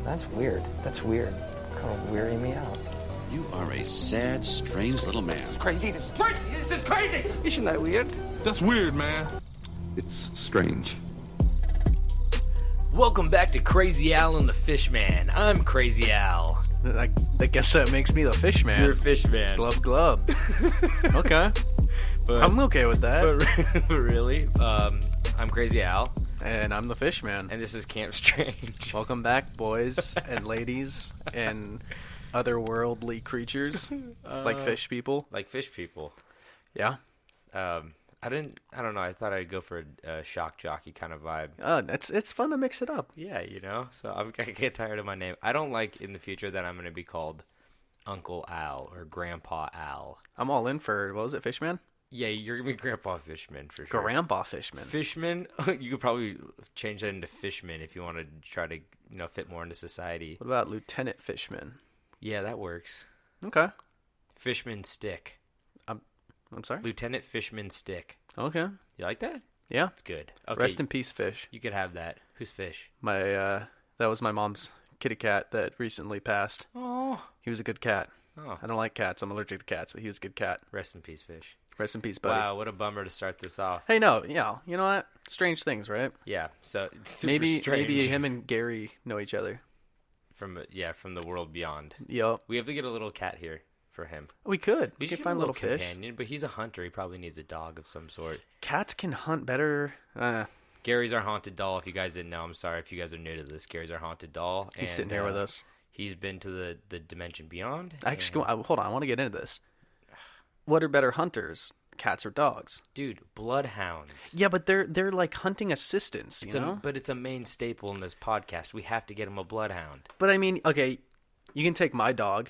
That's weird. That's weird. Kind of weirding me out. You are a sad, strange little man. Crazy. This is crazy. This is crazy. Isn't that weird? That's weird, man. It's strange. Welcome back to Crazy Al and the Fishman. I'm Crazy Al. I guess that makes me the fish man. You're a Fishman. Glub. Okay. I'm okay with that. But really, I'm Crazy Al. And I'm the fish man. And this is Camp Strange. Welcome back, boys and ladies and otherworldly creatures like fish people. Like fish people. Yeah. I don't know. I thought I'd go for a shock jockey kind of vibe. It's fun to mix it up. Yeah, So I get tired of my name. I don't like in the future that I'm going to be called Uncle Al or Grandpa Al. I'm all in for, what was it, Fishman? Yeah, you're going to be Grandpa Fishman for sure. Grandpa Fishman. Fishman? You could probably change that into Fishman if you want to try to fit more into society. What about Lieutenant Fishman? Yeah, that works. Okay. Fishman Stick. I'm sorry? Lieutenant Fishman Stick. Okay. You like that? Yeah. It's good. Okay. Rest in peace, Fish. You could have that. Who's Fish? That was my mom's kitty cat that recently passed. Oh. He was a good cat. Oh. I don't like cats. I'm allergic to cats, but he was a good cat. Rest in peace, Fish. Rest in peace, buddy. Wow, what a bummer to start this off. Hey, no, yeah, you know what? Strange things, right? Yeah, so it's super maybe strange. him and Gary know each other. From the world beyond. Yup. We have to get a little cat here for him. We could. We could should find get a little fish. companion, but he's a hunter. He probably needs a dog of some sort. Cats can hunt better. Gary's our haunted doll. If you guys didn't know, I'm sorry if you guys are new to this. Gary's our haunted doll. He's sitting here with us. He's been to the dimension beyond. Actually, hold on. I want to get into this. What are better hunters, cats or dogs? Dude, bloodhounds. Yeah, but they're like hunting assistants, you know? But it's a main staple in this podcast. We have to get him a bloodhound. But I mean, okay, you can take my dog.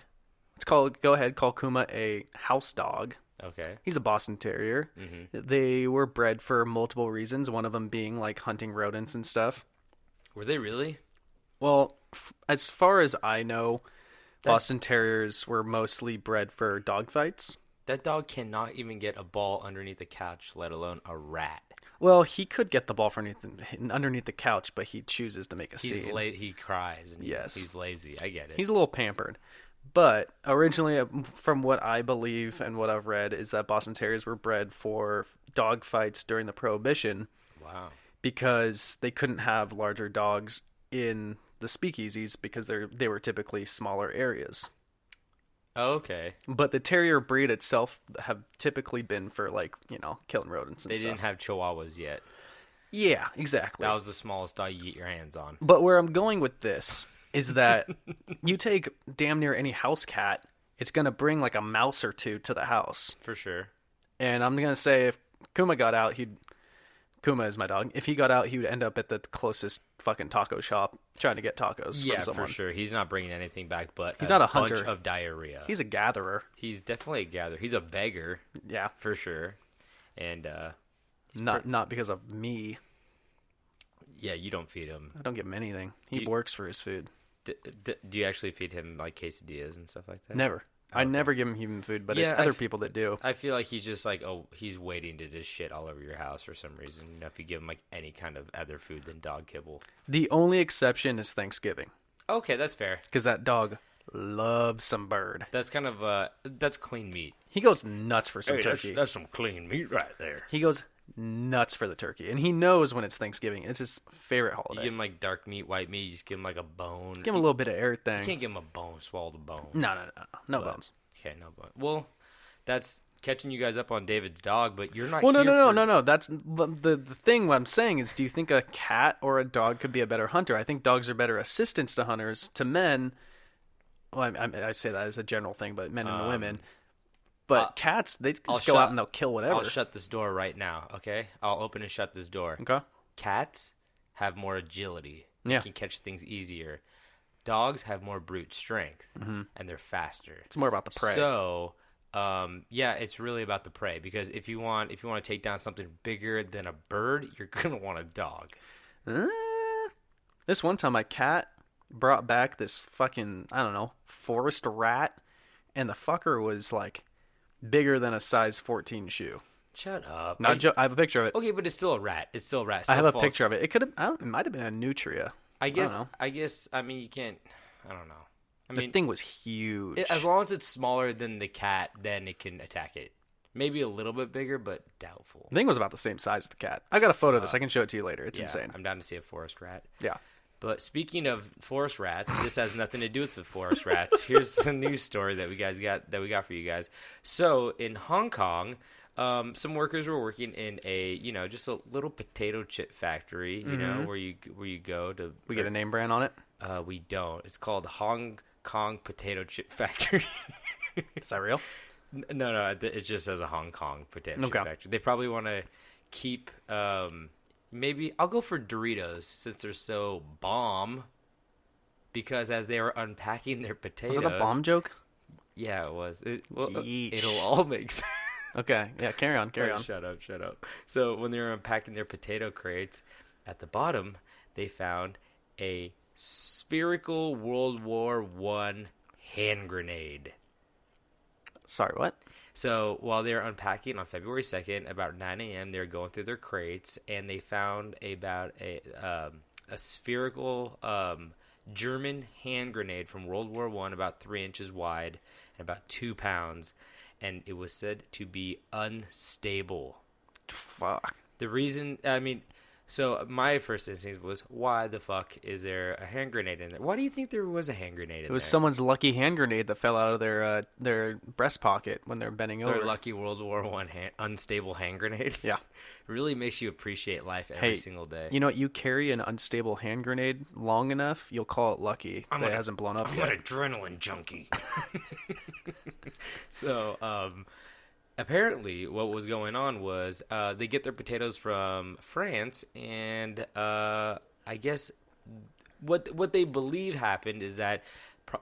Go ahead, call Kuma a house dog. Okay. He's a Boston Terrier. Mm-hmm. They were bred for multiple reasons, one of them being like hunting rodents and stuff. Were they really? Well, as far as I know, Boston Terriers were mostly bred for dog fights. That dog cannot even get a ball underneath the couch, let alone a rat. Well, he could get the ball from underneath the couch, but he chooses to make a scene. He cries, and yes. He's lazy. I get it. He's a little pampered. But originally, from what I believe and what I've read, is that Boston Terriers were bred for dog fights during the Prohibition. Wow. Because they couldn't have larger dogs in the speakeasies because they were typically smaller areas. Oh, okay. But the terrier breed itself have typically been for, like, killing rodents and stuff. They didn't have chihuahuas yet. Yeah, exactly. That was the smallest dog you get your hands on. But where I'm going with this is that you take damn near any house cat, it's going to bring, like, a mouse or two to the house. For sure. And I'm going to say if Kuma got out, Kuma is my dog. If he got out, he would end up at the closest fucking taco shop trying to get tacos from someone. For sure. He's not bringing anything back but he's not a hunter. Bunch of diarrhea. He's a gatherer. He's definitely a gatherer. He's a beggar. Yeah. For sure. And not because of me. Yeah, you don't feed him. I don't give him anything. He works for his food. Do you actually feed him, like, quesadillas and stuff like that? Never. Okay. I never give him human food, but it's other people that do. I feel like he's just like, he's waiting to just shit all over your house for some reason. If you give him like any kind of other food than dog kibble. The only exception is Thanksgiving. Okay, that's fair. Because that dog loves some bird. That's kind of that's clean meat. He goes nuts for some turkey. That's some clean meat right there. He goes nuts for the turkey, and he knows when it's Thanksgiving. It's his favorite holiday. You give him like dark meat, white meat. You just give him like a bone. Give him a little bit of everything. You can't give him a bone. Swallow the bone. No bones. Okay, no bone. Well, that's catching you guys up on David's dog, but you're not. Well, no. That's the thing. What I'm saying is, do you think a cat or a dog could be a better hunter? I think dogs are better assistants to hunters. To men, well, I say that as a general thing, but men and women. But cats, they just go out and they'll kill whatever. I'll shut this door right now, okay? I'll open and shut this door. Okay. Cats have more agility. Yeah. They can catch things easier. Dogs have more brute strength, and they're faster. It's more about the prey. So, it's really about the prey. Because if you want to take down something bigger than a bird, you're gonna want a dog. This one time, my cat brought back this fucking, I don't know, forest rat, and the fucker was like bigger than a size 14 shoe. Shut up. I have a picture of it. Okay, but it's still a rat. It's still a rat. I have a picture of it. It might have been a nutria. I guess. know. I mean, you can't. I don't know. I The mean, thing was huge. as long as it's smaller than the cat, then it can attack it. Maybe a little bit bigger, but doubtful. The thing was about the same size as the cat. I got a photo of this. I can show it to you later. It's Yeah, insane. I'm down to see a forest rat. Yeah. But speaking of forest rats, this has nothing to do with the forest rats. Here's a news story that we got for you guys. So in Hong Kong, some workers were working in a just a little potato chip factory. You know where you go to. We get a name brand on it. We don't. It's called Hong Kong Potato Chip Factory. Is that real? No. It just says a Hong Kong potato chip Okay. factory. They probably want to keep. Maybe I'll go for Doritos since they're so bomb. Because as they were unpacking their potatoes, Was it a bomb joke? Yeah, it was. Yeesh. It'll all make sense. Okay. Yeah. Carry on. Carry on. Shut up. So when they were unpacking their potato crates, at the bottom they found a spherical World War I hand grenade. Sorry. What? So while they were unpacking on February 2nd, about 9 a.m., they were going through their crates, and they found about a spherical German hand grenade from World War I, about 3 inches wide and about 2 pounds, and it was said to be unstable. Fuck. The reason, so my first instinct was, why the fuck is there a hand grenade in there? Why do you think there was a hand grenade in there? It was someone's lucky hand grenade that fell out of their breast pocket when they were bending over. Their lucky World War I unstable hand grenade. Yeah. Really makes you appreciate life every single day. You know what? You carry an unstable hand grenade long enough, you'll call it lucky that it hasn't blown up I'm yet. an adrenaline junkie. So, apparently, what was going on was they get their potatoes from France, and I guess what they believe happened is that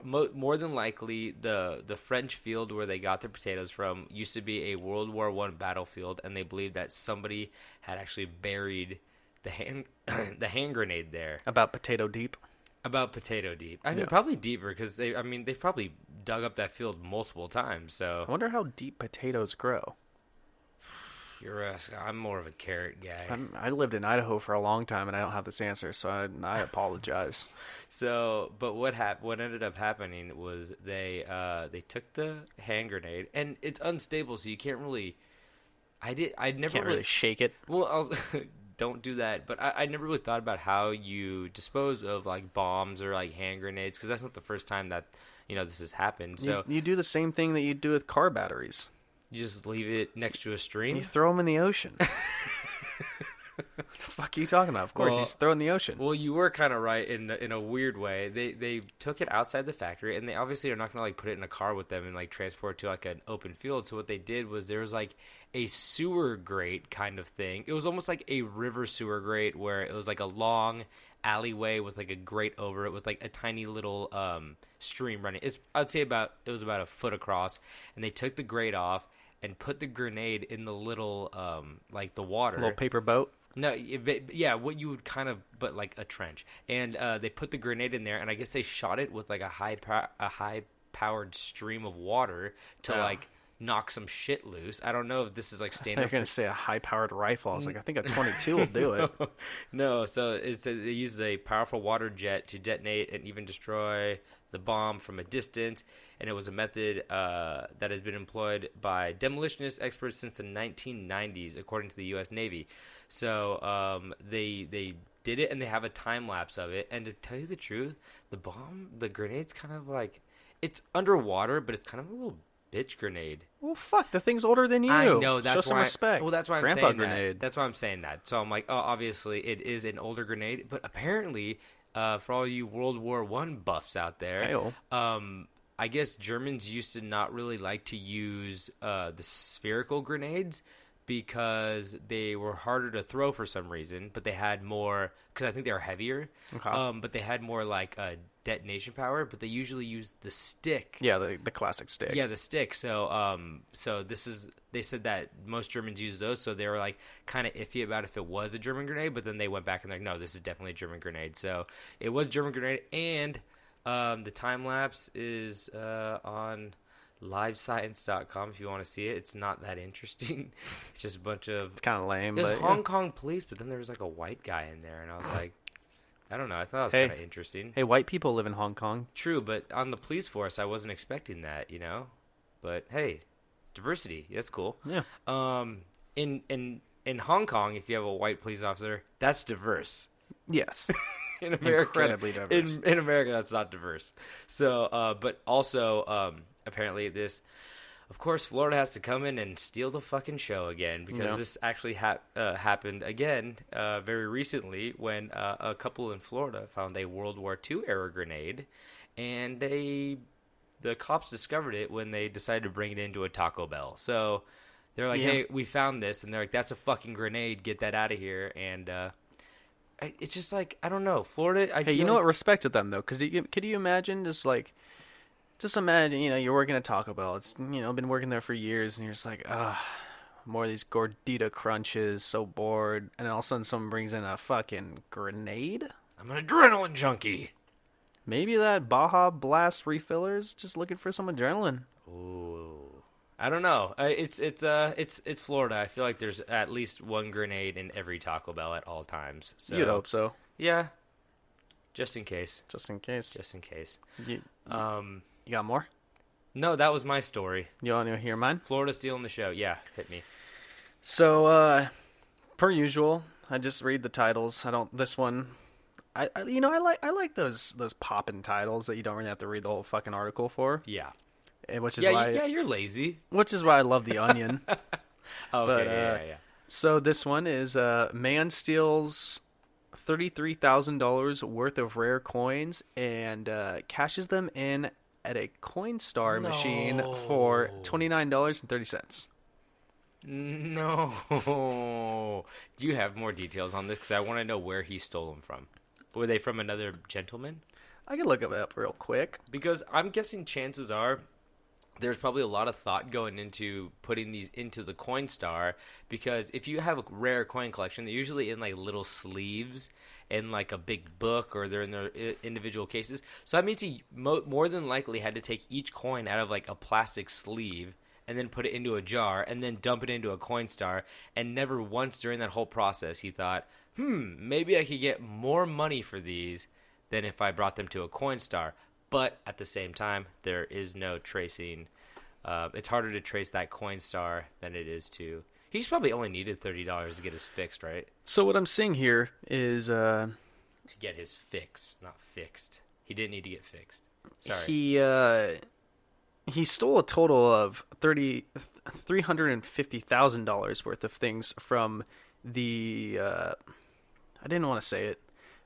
more than likely the French field where they got their potatoes from used to be a World War I battlefield, and they believe that somebody had actually buried the hand grenade there. About potato deep. About potato deep. I mean, Yeah. probably deeper because they've probably dug up that field multiple times. So I wonder how deep potatoes grow. I'm more of a carrot guy. I lived in Idaho for a long time, and I don't have this answer, so I apologize. So, but what ended up happening was they took the hand grenade, and it's unstable, so you can't really. I never Can't really shake it. Well, don't do that. But I never really thought about how you dispose of like bombs or like hand grenades, because that's not the first time that this has happened. So You do the same thing that you do with car batteries. you just leave it next to a stream. You throw them in the ocean. What the fuck are you talking about? Of course, you just throw it in the ocean. Well, you were kind of right in a weird way. They took it outside the factory, and they obviously are not going to like put it in a car with them and like transport it to like an open field. So what they did was there was like a sewer grate kind of thing. It was almost like a river sewer grate where it was like a long alleyway with like a grate over it with like a tiny little stream running. I'd say it was about a foot across, and they took the grate off and put the grenade in the little like the water. Little paper boat. No, what you would kind of, but like a trench. And they put the grenade in there, and I guess they shot it with like a high-powered stream of water to like knock some shit loose. I don't know if this is like I thought standard. you were going to say a high-powered rifle. I was like, I think a 22 will do it. No, so they use a powerful water jet to detonate and even destroy the bomb from a distance, and it was a method that has been employed by demolitionist experts since the 1990s, according to the U.S. Navy. So they did it, and they have a time lapse of it. And to tell you the truth, the grenade's kind of like, it's underwater, but it's kind of a little bitch grenade. Well, fuck, the thing's older than you. I know, that's Show some why. respect. Well, that's why I'm Grandpa saying grenade. that. That's why I'm saying that. So I'm like, oh, obviously it is an older grenade, but apparently, for all you World War I buffs out there, Hey-o. I guess Germans used to not really like to use the spherical grenades because they were harder to throw for some reason, but they had more, because I think they were heavier, Okay. but they had more like detonation power, but they usually used the stick. Yeah, the classic stick. Yeah, the stick. So, they said that most Germans use those, so they were like kind of iffy about if it was a German grenade, but then they went back and they're like, no, this is definitely a German grenade. So it was a German grenade, and the time lapse is on livescience.com if you want to see it. It's not that interesting. It's just a bunch of... It's kind of lame. There's but Hong Kong police, but then there was like a white guy in there, and I was like, I don't know. I thought it was Hey. kind of interesting. Hey, white people live in Hong Kong. True, but on the police force, I wasn't expecting that, you know? But hey, diversity. That's cool. Yeah. In Hong Kong, if you have a white police officer, that's diverse. Yes. In America, Incredibly diverse. In America, that's not diverse. So, but also, apparently, of course, Florida has to come in and steal the fucking show again because this actually happened again very recently when a couple in Florida found a World War II era grenade, and the cops discovered it when they decided to bring it into a Taco Bell. So they're like, "Hey, we found this," and they're like, "That's a fucking grenade. Get that out of here!" And it's just like, I don't know, Florida. Hey, you know what? Respect to them though, because could you imagine just imagine, you're working at Taco Bell. It's been working there for years, and you're just like, more of these gordita crunches. So bored, and then all of a sudden someone brings in a fucking grenade. I'm an adrenaline junkie. Maybe that Baja Blast refiller's just looking for some adrenaline. Ooh, I don't know. It's Florida. I feel like there's at least one grenade in every Taco Bell at all times. So You'd hope so. yeah, just in case. Just in case. Just in case. You got more? No, that was my story. You want to hear mine? Florida stealing the show. Yeah, hit me. So, per usual, I just read the titles. I don't. This one, I like those poppin' titles that you don't really have to read the whole fucking article for. Yeah. Which is why. Yeah, you're lazy. Which is why I love The Onion. Okay, But, yeah. So this one is man steals $33,000 worth of rare coins and cashes them in at a Coinstar machine for $29.30. No. Do you have more details on this? Because I want to know where he stole them from. Were they from another gentleman? I can look it up real quick. Because I'm guessing chances are there's probably a lot of thought going into putting these into the Coinstar, because if you have a rare coin collection, they're usually in like little sleeves in like a big book, or they're in their individual cases. So that means he more than likely had to take each coin out of like a plastic sleeve and then put it into a jar and then dump it into a Coinstar, and never once during that whole process he thought, maybe I could get more money for these than if I brought them to a Coinstar. But at the same time, there is no tracing. It's harder to trace that Coinstar than it is to... He's probably only needed $30 to get his fixed, right? So what I'm seeing here is... To get his fix, not fixed. He didn't need to get fixed. Sorry. He stole a total of $350,000 worth of things from the... I didn't want to say it.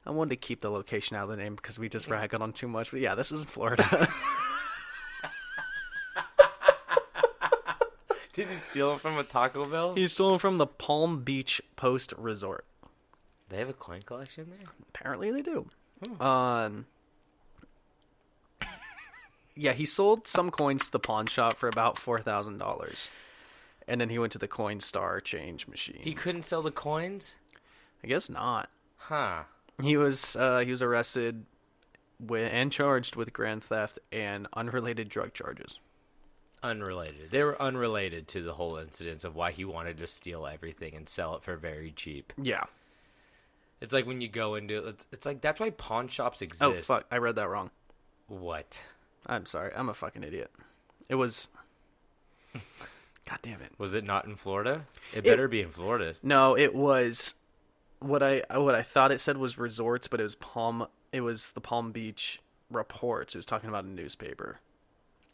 I wanted to keep the location out of the name because we just rag on too much. But yeah, this was in Florida. Did he steal it from a Taco Bell? He stole them from the Palm Beach Post Resort. They have a coin collection there? Apparently they do. Yeah, he sold some coins to the pawn shop for about $4,000. And then he went to the Coinstar change machine. He couldn't sell the coins? I guess not. Huh. He was arrested and charged with grand theft and unrelated drug charges. Unrelated. They were unrelated to the whole incident of why he wanted to steal everything and sell it for very cheap. Yeah. It's like when you go into... It's like, that's why pawn shops exist. Oh, fuck. I read that wrong. What? I'm sorry. I'm a fucking idiot. It was... God damn it. Was it not in Florida? It better be in Florida. No, it was... What I thought it said was resorts, but it was the Palm Beach Reports. It was talking about a newspaper.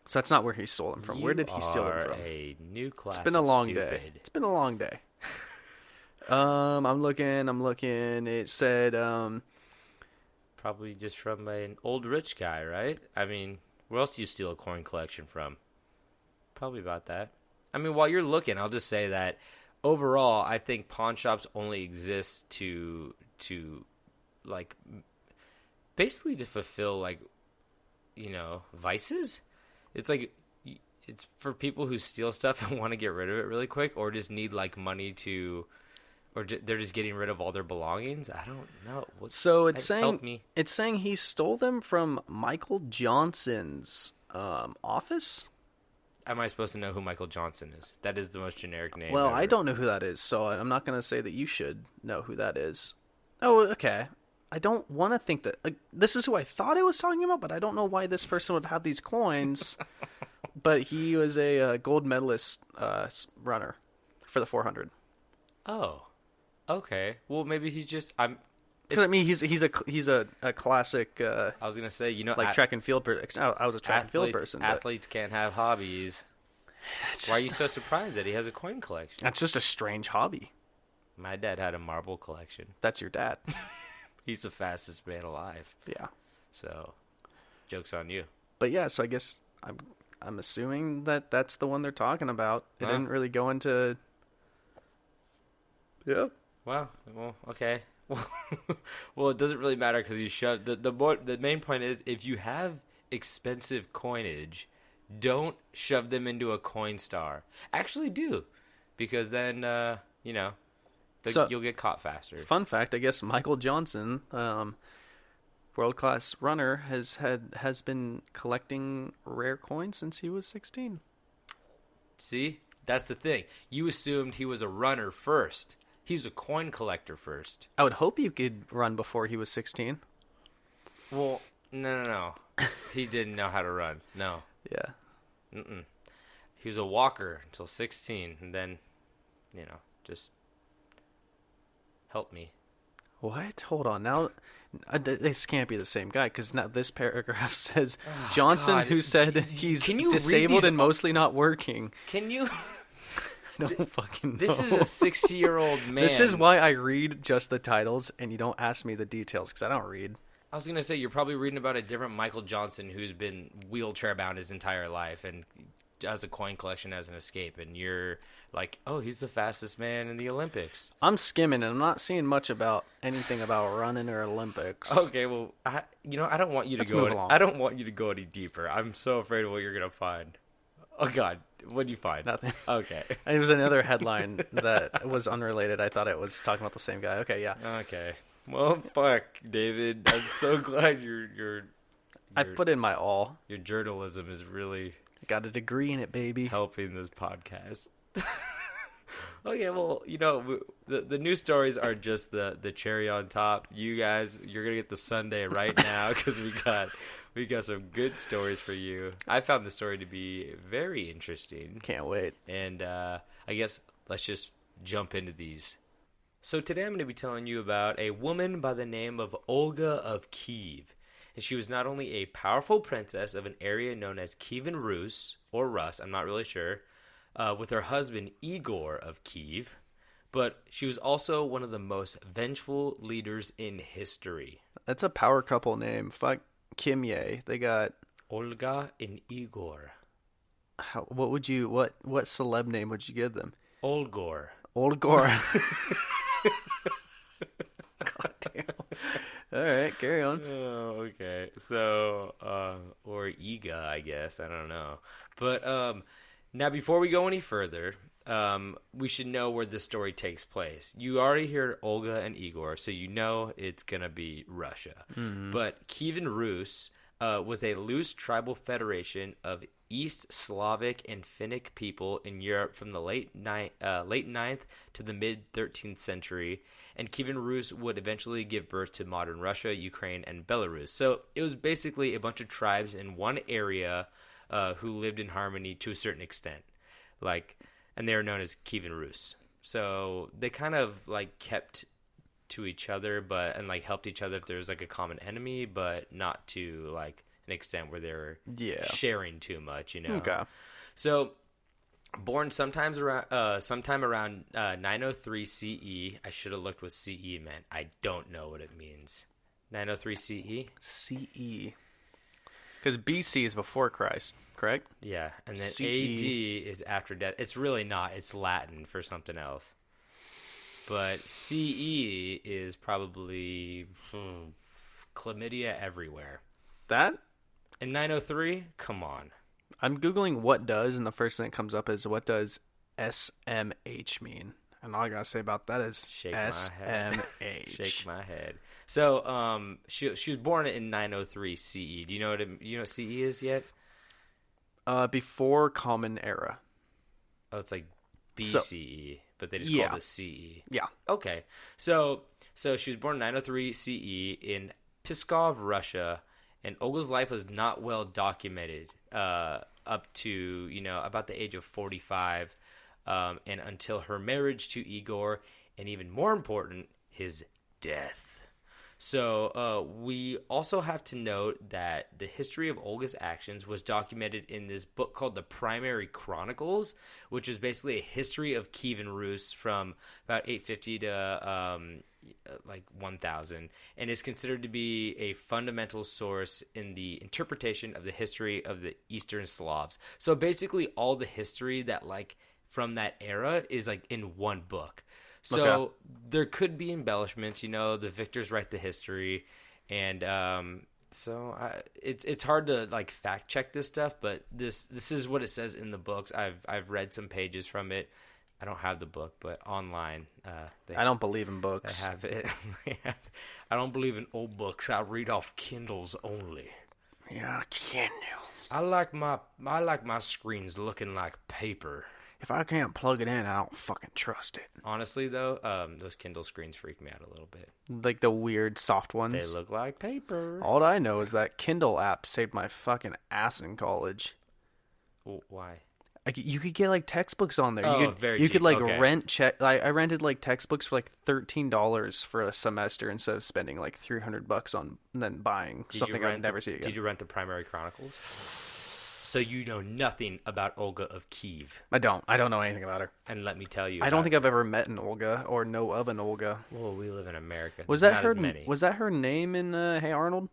So that's not where he stole them from. Where did he steal them from? A new class. It's been a long stupid. day. It's been a long day. I'm looking. It said probably just from an old rich guy, right? I mean, where else do you steal a coin collection from? Probably about that. I mean, while you're looking, I'll just say that overall, I think pawn shops only exist to like basically to fulfill like, vices. It's like it's for people who steal stuff and want to get rid of it really quick, or just need like money to, or they're just getting rid of all their belongings. I don't know. So help me. It's saying he stole them from Michael Johnson's office. Am I supposed to know who Michael Johnson is? That is the most generic name. Well, ever. I don't know who that is, so I'm not going to say that you should know who that is. Oh, okay. I don't want to think that this is who I thought I was talking about, but I don't know why this person would have these coins. But he was a gold medalist runner for the 400. Oh, okay. Well, maybe he's just Because I mean, he's a classic. I was gonna say, like track and field person. I was a track and field person. But Athletes can't have hobbies. Why are you so surprised that he has a coin collection? That's just a strange hobby. My dad had a marble collection. That's your dad. He's the fastest man alive. Yeah. So, joke's on you. But yeah, so I guess I'm assuming that that's the one they're talking about. It didn't really go into. Yeah. Well, okay. Well, it doesn't really matter because you shoved the main point is if you have expensive coinage, don't shove them into a coin star. Actually, do, because then you'll get caught faster. Fun fact, I guess Michael Johnson, world class runner, has been collecting rare coins since he was 16. See, that's the thing. You assumed he was a runner first. He was a coin collector first. I would hope you could run before he was 16. Well, no. He didn't know how to run. No. Yeah. Mm-mm. He was a walker until 16, and then, just help me. What? Hold on. Now, this can't be the same guy, because now this paragraph says Johnson, God. who said he's Can you read disabled these and mostly not working. Can you? I don't fucking know. This is a 60-year-old man. This is why I read just the titles, and you don't ask me the details, because I don't read. I was going to say, you're probably reading about a different Michael Johnson who's been wheelchair-bound his entire life and has a coin collection as an escape, and you're like, oh, he's the fastest man in the Olympics. I'm skimming, and I'm not seeing much about anything about running or Olympics. Okay, well, I don't want you to Let's move go. along. I don't want you to go any deeper. I'm so afraid of what you're going to find. Oh, God. What do you find? Nothing. Okay. It was another headline that was unrelated. I thought it was talking about the same guy. Okay, yeah. Okay. Well, fuck, David. I'm so glad you're I put in my all. your journalism is really Got a degree in it, baby. helping this podcast. Okay, well, the news stories are just the cherry on top. You guys, you're gonna get the sundae right now because we got some good stories for you. I found the story to be very interesting, Can't wait. and I guess let's just jump into these. So today I'm going to be telling you about a woman by the name of Olga of Kiev. And she was not only a powerful princess of an area known as Kievan Rus, or Rus, I'm not really sure, with her husband Igor of Kiev, but she was also one of the most vengeful leaders in history. That's a power couple name. Fuck Kimye. They got Olga and Igor. what celeb name would you give them? Olgor. Olgor. God damn. All right, carry on. Oh, okay. So, or Iga, I guess. I don't know. But now, before we go any further, we should know where this story takes place. You already heard Olga and Igor, so you know it's going to be Russia. Mm-hmm. But Kievan Rus was a loose tribal federation of East Slavic and Finnic people in Europe from the late 9th to the mid-13th century. And Kievan Rus would eventually give birth to modern Russia, Ukraine, and Belarus. So it was basically a bunch of tribes in one area who lived in harmony to a certain extent. And they were known as Kievan Rus. So they kind of kept to each other, and helped each other if there was a common enemy, but not to an extent where they were sharing too much, Okay. So born sometime around 903 CE. I should have looked what CE meant. I don't know what it means. 903 CE? CE. Because BC is before Christ, correct? Yeah, and then CE. AD is after death. It's really not. It's Latin for something else. But CE is probably chlamydia everywhere. That? And 903? Come on. I'm Googling what does, and the first thing that comes up is what does SMH mean? And all I gotta say about that is Shake my head. SMH. Shake my head. So, she was born in 903 CE. Do you know what CE is yet? Before Common Era. Oh, it's BCE. but they just Yeah. called it CE. Yeah. Okay. So she was born in 903 CE in Pskov, Russia, and Olga's life was not well documented up to, about the age of 45, and until her marriage to Igor, and even more important, his death. So we also have to note that the history of Olga's actions was documented in this book called The Primary Chronicles, which is basically a history of Kievan Rus from about 850 to 1000, and is considered to be a fundamental source in the interpretation of the history of the Eastern Slavs. So basically all the history that from that era is in one book. So there could be embellishments, the victors write the history, and it's hard to fact check this stuff, but this is what it says in the books. I've read some pages from it. I don't have the book, but online, I don't believe in books. They have it. I don't believe in old books. I read off Kindles only. Yeah, Kindles. I like my screens looking like paper. If I can't plug it in, I don't fucking trust it. Honestly, though, those Kindle screens freak me out a little bit. Like the weird soft ones. They look like paper. All I know is that Kindle app saved my fucking ass in college. Well, why? You could get textbooks on there. Oh, you could, very you cheap. could Okay. rent I rented textbooks for $13 for a semester instead of spending $300 on then buying something I'd never see again. Did you rent the Primary Chronicles? So you know nothing about Olga of Kiev. I don't know anything about her. And let me tell you, I don't think I've ever met an Olga or know of an Olga. Well, we live in America. Was There's that not her? as many. Was that her name in Hey Arnold?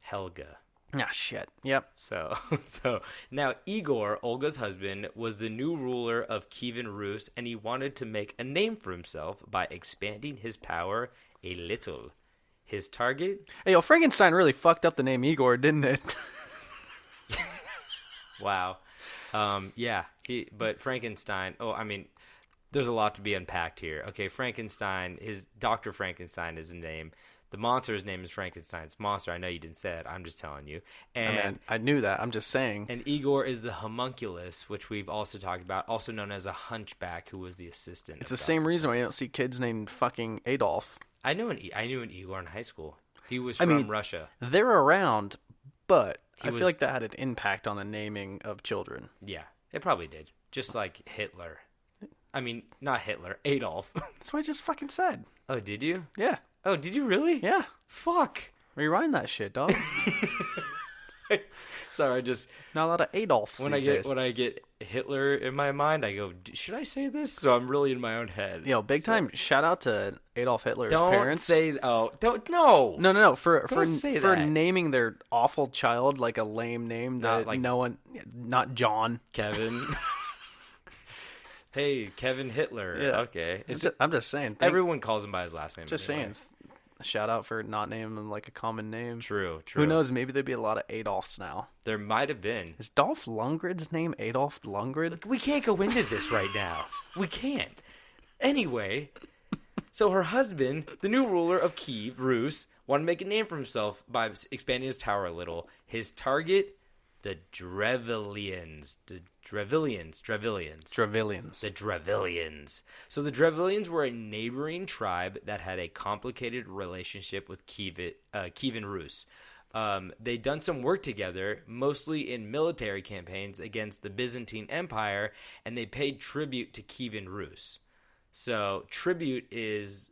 Helga? Ah, shit. Yep. So now Igor, Olga's husband, was the new ruler of Kievan Rus, and he wanted to make a name for himself by expanding his power a little. His target? Hey, yo, Frankenstein really fucked up the name Igor, didn't it? Wow. Yeah. But Frankenstein. Oh, I mean, there's a lot to be unpacked here. Okay, Frankenstein. Dr. Frankenstein is the name. The monster's name is Frankenstein's monster. I know you didn't say it. I'm just telling you. And I knew that. I'm just saying. And Igor is the homunculus, which we've also talked about, also known as a hunchback, who was the assistant. It's the same reason why you don't see kids named fucking Adolf. I knew an Igor in high school. He was from Russia. They're around, but I feel like that had an impact on the naming of children. Yeah, it probably did. Just like Hitler. I mean, not Hitler, Adolf. That's what I just fucking said. Oh, did you? Yeah. Oh, did you really? Yeah. Fuck. Rewind that shit, dog. Sorry, I just not a lot of Adolfs when these days. When I get Hitler in my mind, I go, should I say this? So I'm really in my own head. Yo, big time shout out to Adolf Hitler's parents. Don't no. For that. naming their awful child like a lame name that no one, not John. Kevin. Hey, Kevin Hitler. Yeah. Okay. I'm just saying. Everyone calls him by his last name. Just anyway. saying. Shout out for not naming them like a common name. True. Who knows? Maybe there'd be a lot of Adolfs now. There might have been. Is Dolph Lundgren's name Adolf Lundgren? Look, we can't go into this right now. We can't. Anyway, so her husband, the new ruler of Kiev, Rus, wanted to make a name for himself by expanding his power a little. His target, the Drevilians. The Drevilians. So the Drevilians were a neighboring tribe that had a complicated relationship with Kievan Rus. They'd done some work together, mostly in military campaigns against the Byzantine Empire, and they paid tribute to Kievan Rus. So tribute is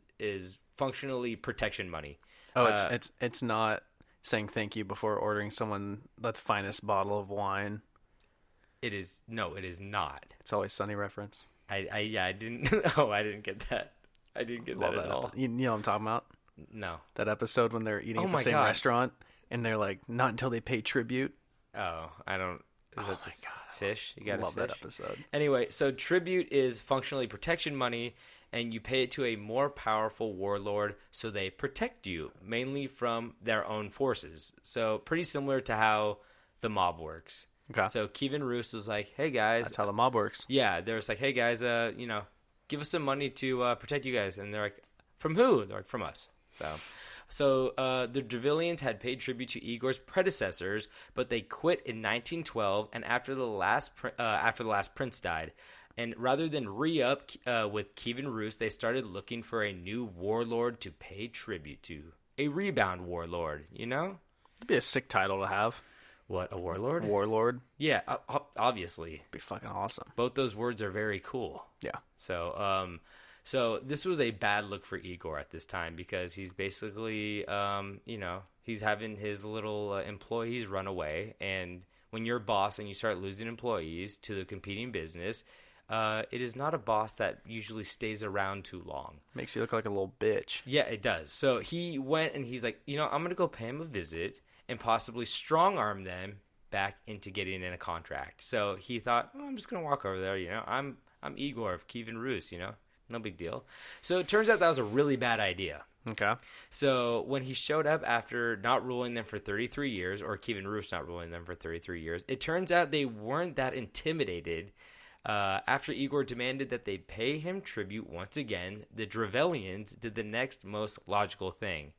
functionally protection money. Oh, it's not saying thank you before ordering someone the finest bottle of wine. It is not. It's Always Sunny reference. I didn't. Oh, I didn't get that. I didn't get that at all. You know what I'm talking about? No. That episode when they're eating at the same restaurant and they're like, not until they pay tribute. Oh, I don't. Is that the fish? You got love that episode. Anyway, so tribute is functionally protection money, and you pay it to a more powerful warlord, so they protect you mainly from their own forces. So pretty similar to how the mob works. Okay. So Kievan Rus was like, "Hey guys, that's how the mob works." Yeah, they was like, "Hey guys, give us some money to protect you guys," and they're like, "From who?" They're like, "From us." So the Drevilians had paid tribute to Igor's predecessors, but they quit in 1912, and after the last prince died, And rather than re-up with Kievan Rus, they started looking for a new warlord to pay tribute to. A rebound warlord, you know? It'd be a sick title to have. What, a warlord? Warlord. Yeah, obviously. Be fucking awesome. Both those words are very cool. Yeah. So this was a bad look for Igor at this time because he's basically, he's having his little employees run away. And when you're a boss and you start losing employees to the competing business, it is not a boss that usually stays around too long. Makes you look like a little bitch. Yeah, it does. So he went and he's like, I'm going to go pay him a visit and possibly strong-arm them back into getting in a contract. So he thought, I'm just going to walk over there, I'm Igor of Kievan Rus, no big deal. So it turns out that was a really bad idea. Okay. So when he showed up after not ruling them for 33 years, or Kievan Rus not ruling them for 33 years, it turns out they weren't that intimidated. After Igor demanded that they pay him tribute once again, the Drevelians did the next most logical thing.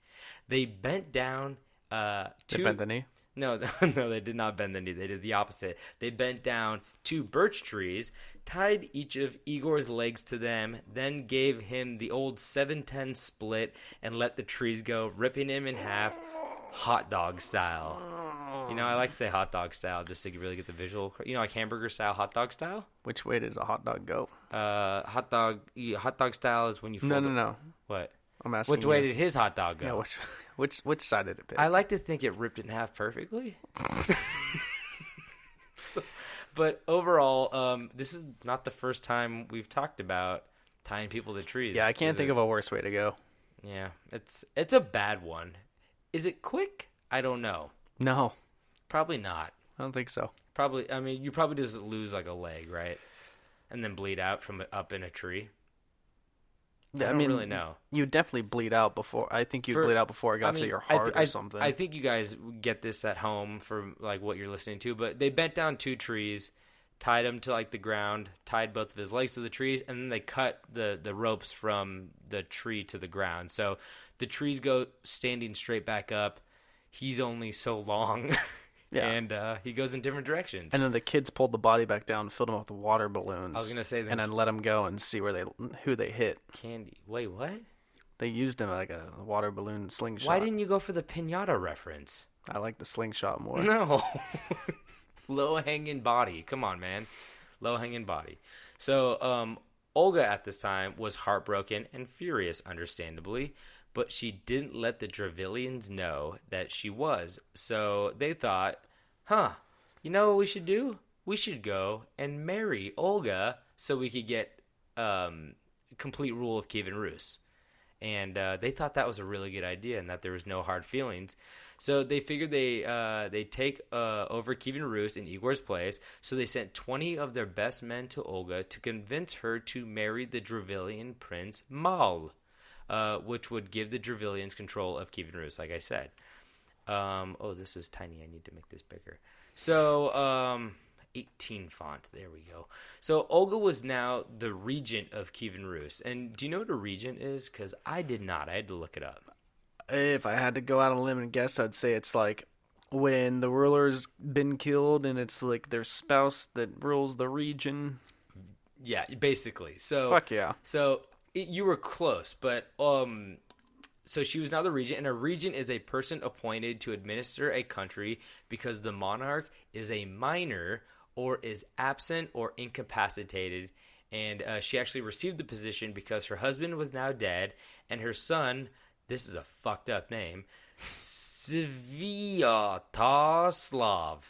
They bent down They bent the knee? No, they did not bend the knee. They did the opposite. They bent down 2 birch trees, tied each of Igor's legs to them, then gave him the old 7-10 split and let the trees go, ripping him in half, hot dog style. I like to say hot dog style just to really get the visual. Like hamburger style, hot dog style? Which way did the hot dog go? Hot dog style is when you fold No. What? I'm asking Which way you. did his hot dog go? Yeah, which side did it pick? I like to think it ripped it in half perfectly. But overall, this is not the first time we've talked about tying people to trees. Yeah, I can't think of a worse way to go. Yeah, it's a bad one. Is it quick? I don't know. No, Probably not. I don't think so. Probably. I mean, you probably just lose like a leg, right? And then bleed out from up in a tree. I don't really know. You definitely bleed out before. I think you'd bleed out before it got to your heart or something. I think you guys get this at home for like what you're listening to, but they bent down 2 trees, tied them to like the ground, tied both of his legs to the trees, and then they cut the ropes from the tree to the ground. So the trees go standing straight back up. He's only so long. Yeah. And he goes in different directions. And then the kids pulled the body back down, filled him with water balloons. I was gonna say, and then let him go and see who they hit. Candy. Wait, what? They used him like a water balloon slingshot. Why didn't you go for the pinata reference? I like the slingshot more. No. Low hanging body. Come on, man. Low hanging body. So Olga at this time was heartbroken and furious, understandably. But she didn't let the Drevelians know that she was. So they thought, you know what we should do? We should go and marry Olga so we could get complete rule of Kievan Rus. And they thought that was a really good idea and that there was no hard feelings. So they figured they'd take over Kievan Rus in Igor's place. So they sent 20 of their best men to Olga to convince her to marry the Drevelian prince Mal. Which would give the Drevelians control of Kievan Rus, like I said. This is tiny. I need to make this bigger. So, 18 font. There we go. So, Olga was now the regent of Kievan Rus. And do you know what a regent is? Because I did not. I had to look it up. If I had to go out on a limb and guess, I'd say it's like when the ruler's been killed and it's like their spouse that rules the region. Yeah, basically. So, fuck yeah. So... You were close, but so she was now the regent, and a regent is a person appointed to administer a country because the monarch is a minor or is absent or incapacitated. And she actually received the position because her husband was now dead, and her son, this is a fucked up name, Sviatoslav.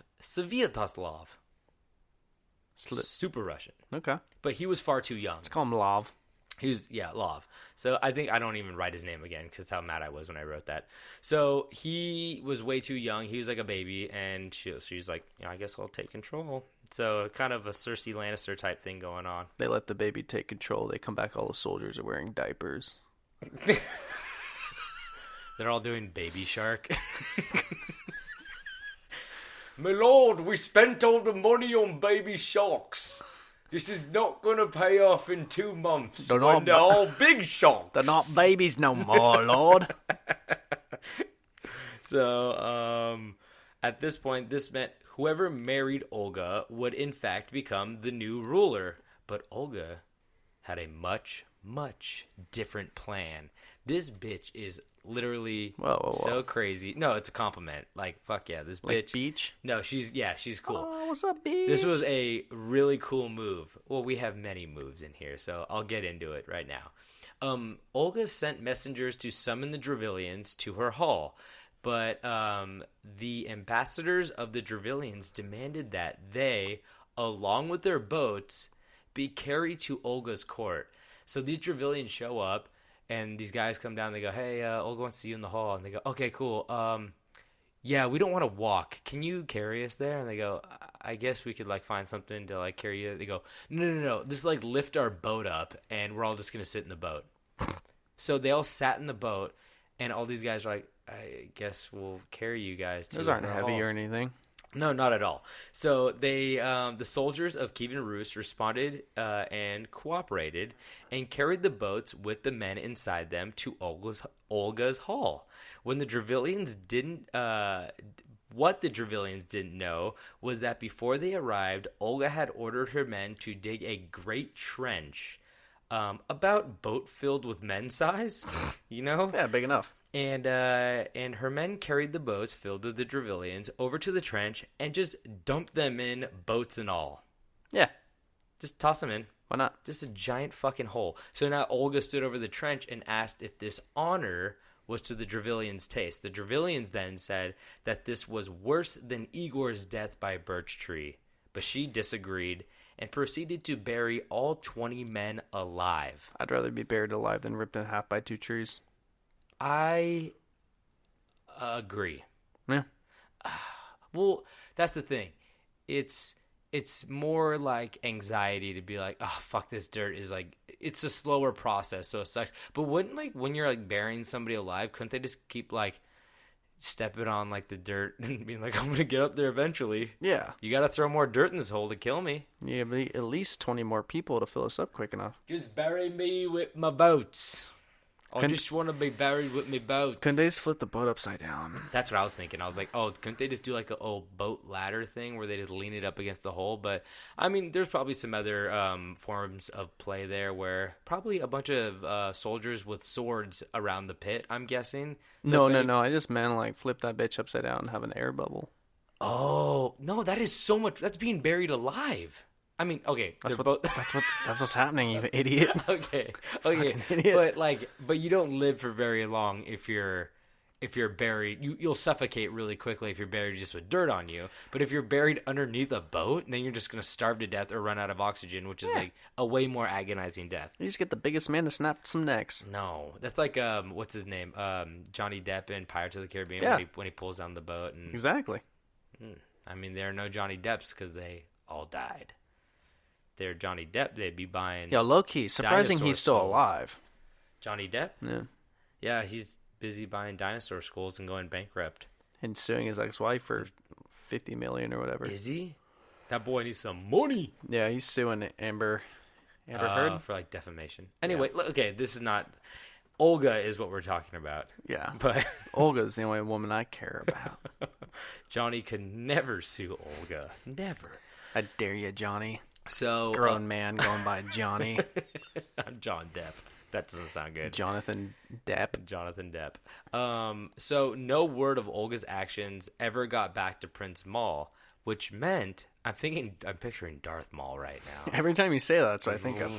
Super Russian. Okay. But he was far too young. Let's call him Lav. He was, Lov. So I think I don't even write his name again because how mad I was when I wrote that. So he was way too young. He was like a baby, and she's like, I guess I'll take control. So kind of a Cersei Lannister type thing going on. They let the baby take control. They come back, all the soldiers are wearing diapers. They're all doing Baby Shark. My lord, we spent all the money on baby sharks. This is not going to pay off in 2 months. They're all big sharks. They're not babies no more, lord. So, at this point, this meant whoever married Olga would in fact become the new ruler. But Olga had a much, much different plan. This bitch is literally Whoa. so crazy. No, it's a compliment. Like, fuck yeah, this Like bitch. beach? No, she's cool. Oh, what's up, beach? This was a really cool move. Well, we have many moves in here, so I'll get into it right now. Olga sent messengers to summon the Dravillians to her hall, but the ambassadors of the Dravillians demanded that they, along with their boats, be carried to Olga's court. So these Dravillians show up, and these guys come down. They go, "Hey, Olga wants to see you in the hall." And they go, "Okay, cool. Yeah, we don't want to walk. Can you carry us there?" And they go, "I guess we could like find something to like carry you." They go, "No. Just like lift our boat up, and we're all just gonna sit in the boat." So they all sat in the boat, and all these guys are like, "I guess we'll carry you guys to." Those aren't our heavy hall." or anything. No, not at all. So they, the soldiers of Kievan Rus responded and cooperated and carried the boats with the men inside them to Olga's hall. When the Dravillians didn't, what the Dravillians didn't know was that before they arrived, Olga had ordered her men to dig a great trench, about boat filled with men size, you know? Yeah, big enough. And her men carried the boats filled with the Dravillians over to the trench and just dumped them in, boats and all. Yeah, Just toss them in. why not? Just a giant fucking hole. So now Olga stood over the trench and asked if this honor was to the Dravillians' taste. The Dravillians then said that this was worse than Igor's death by birch tree. But she disagreed and proceeded to bury all 20 men alive. I'd rather be buried alive than ripped in half by 2 trees. I agree. Yeah. Well, that's the thing. It's more like anxiety to be like, oh, fuck, this dirt is like, it's a slower process, so it sucks. But wouldn't, like, when you're like burying somebody alive, couldn't they just keep like stepping on like the dirt and being like, I'm gonna get up there eventually? Yeah. You gotta throw more dirt in this hole to kill me. Yeah, but at least 20 more people to fill us up quick enough. Just bury me with my boats. I Couldn't- just want to be buried with my boats. Couldn't they just flip the boat upside down? That's what I was thinking. I was like, oh, couldn't they just do like a old boat ladder thing where they just lean it up against the hole? But, I mean, there's probably some other forms of play there where probably a bunch of soldiers with swords around the pit, I'm guessing. So No. I just meant like flip that bitch upside down and have an air bubble. Oh, no, that is so much. That's being buried alive. I mean, okay, That's they're what, both. that's what's happening, you idiot. Okay, idiot. but you don't live for very long if you're buried. You'll suffocate really quickly if you're buried just with dirt on you. But if you're buried underneath a boat, then you're just gonna starve to death or run out of oxygen, which is like a way more agonizing death. You just get the biggest man to snap some necks. No, that's like what's his name? Johnny Depp in Pirates of the Caribbean Yeah. when he pulls down the boat. And Exactly. I mean, there are no Johnny Depps because they all died. They're Johnny Depp, they'd be buying. Yo, low key, surprising dinosaur he's still skulls. alive. Johnny Depp? Yeah. Yeah, he's busy buying dinosaur skulls and going bankrupt. And suing his ex-wife for $50 million or whatever. Is he? That boy needs some money. Yeah, he's suing Amber Heard. For like defamation. Anyway, look, okay, this is not. Olga is what we're talking about. Yeah. But Olga's the only woman I care about. Johnny could never sue Olga. Never. I dare you, Johnny. So Grown man going by Johnny. I'm John Depp. That doesn't sound good. Jonathan Depp. Jonathan Depp. So no word of Olga's actions ever got back to Prince Maul, which meant I'm picturing Darth Maul right now. Every time you say that, that's what I think of.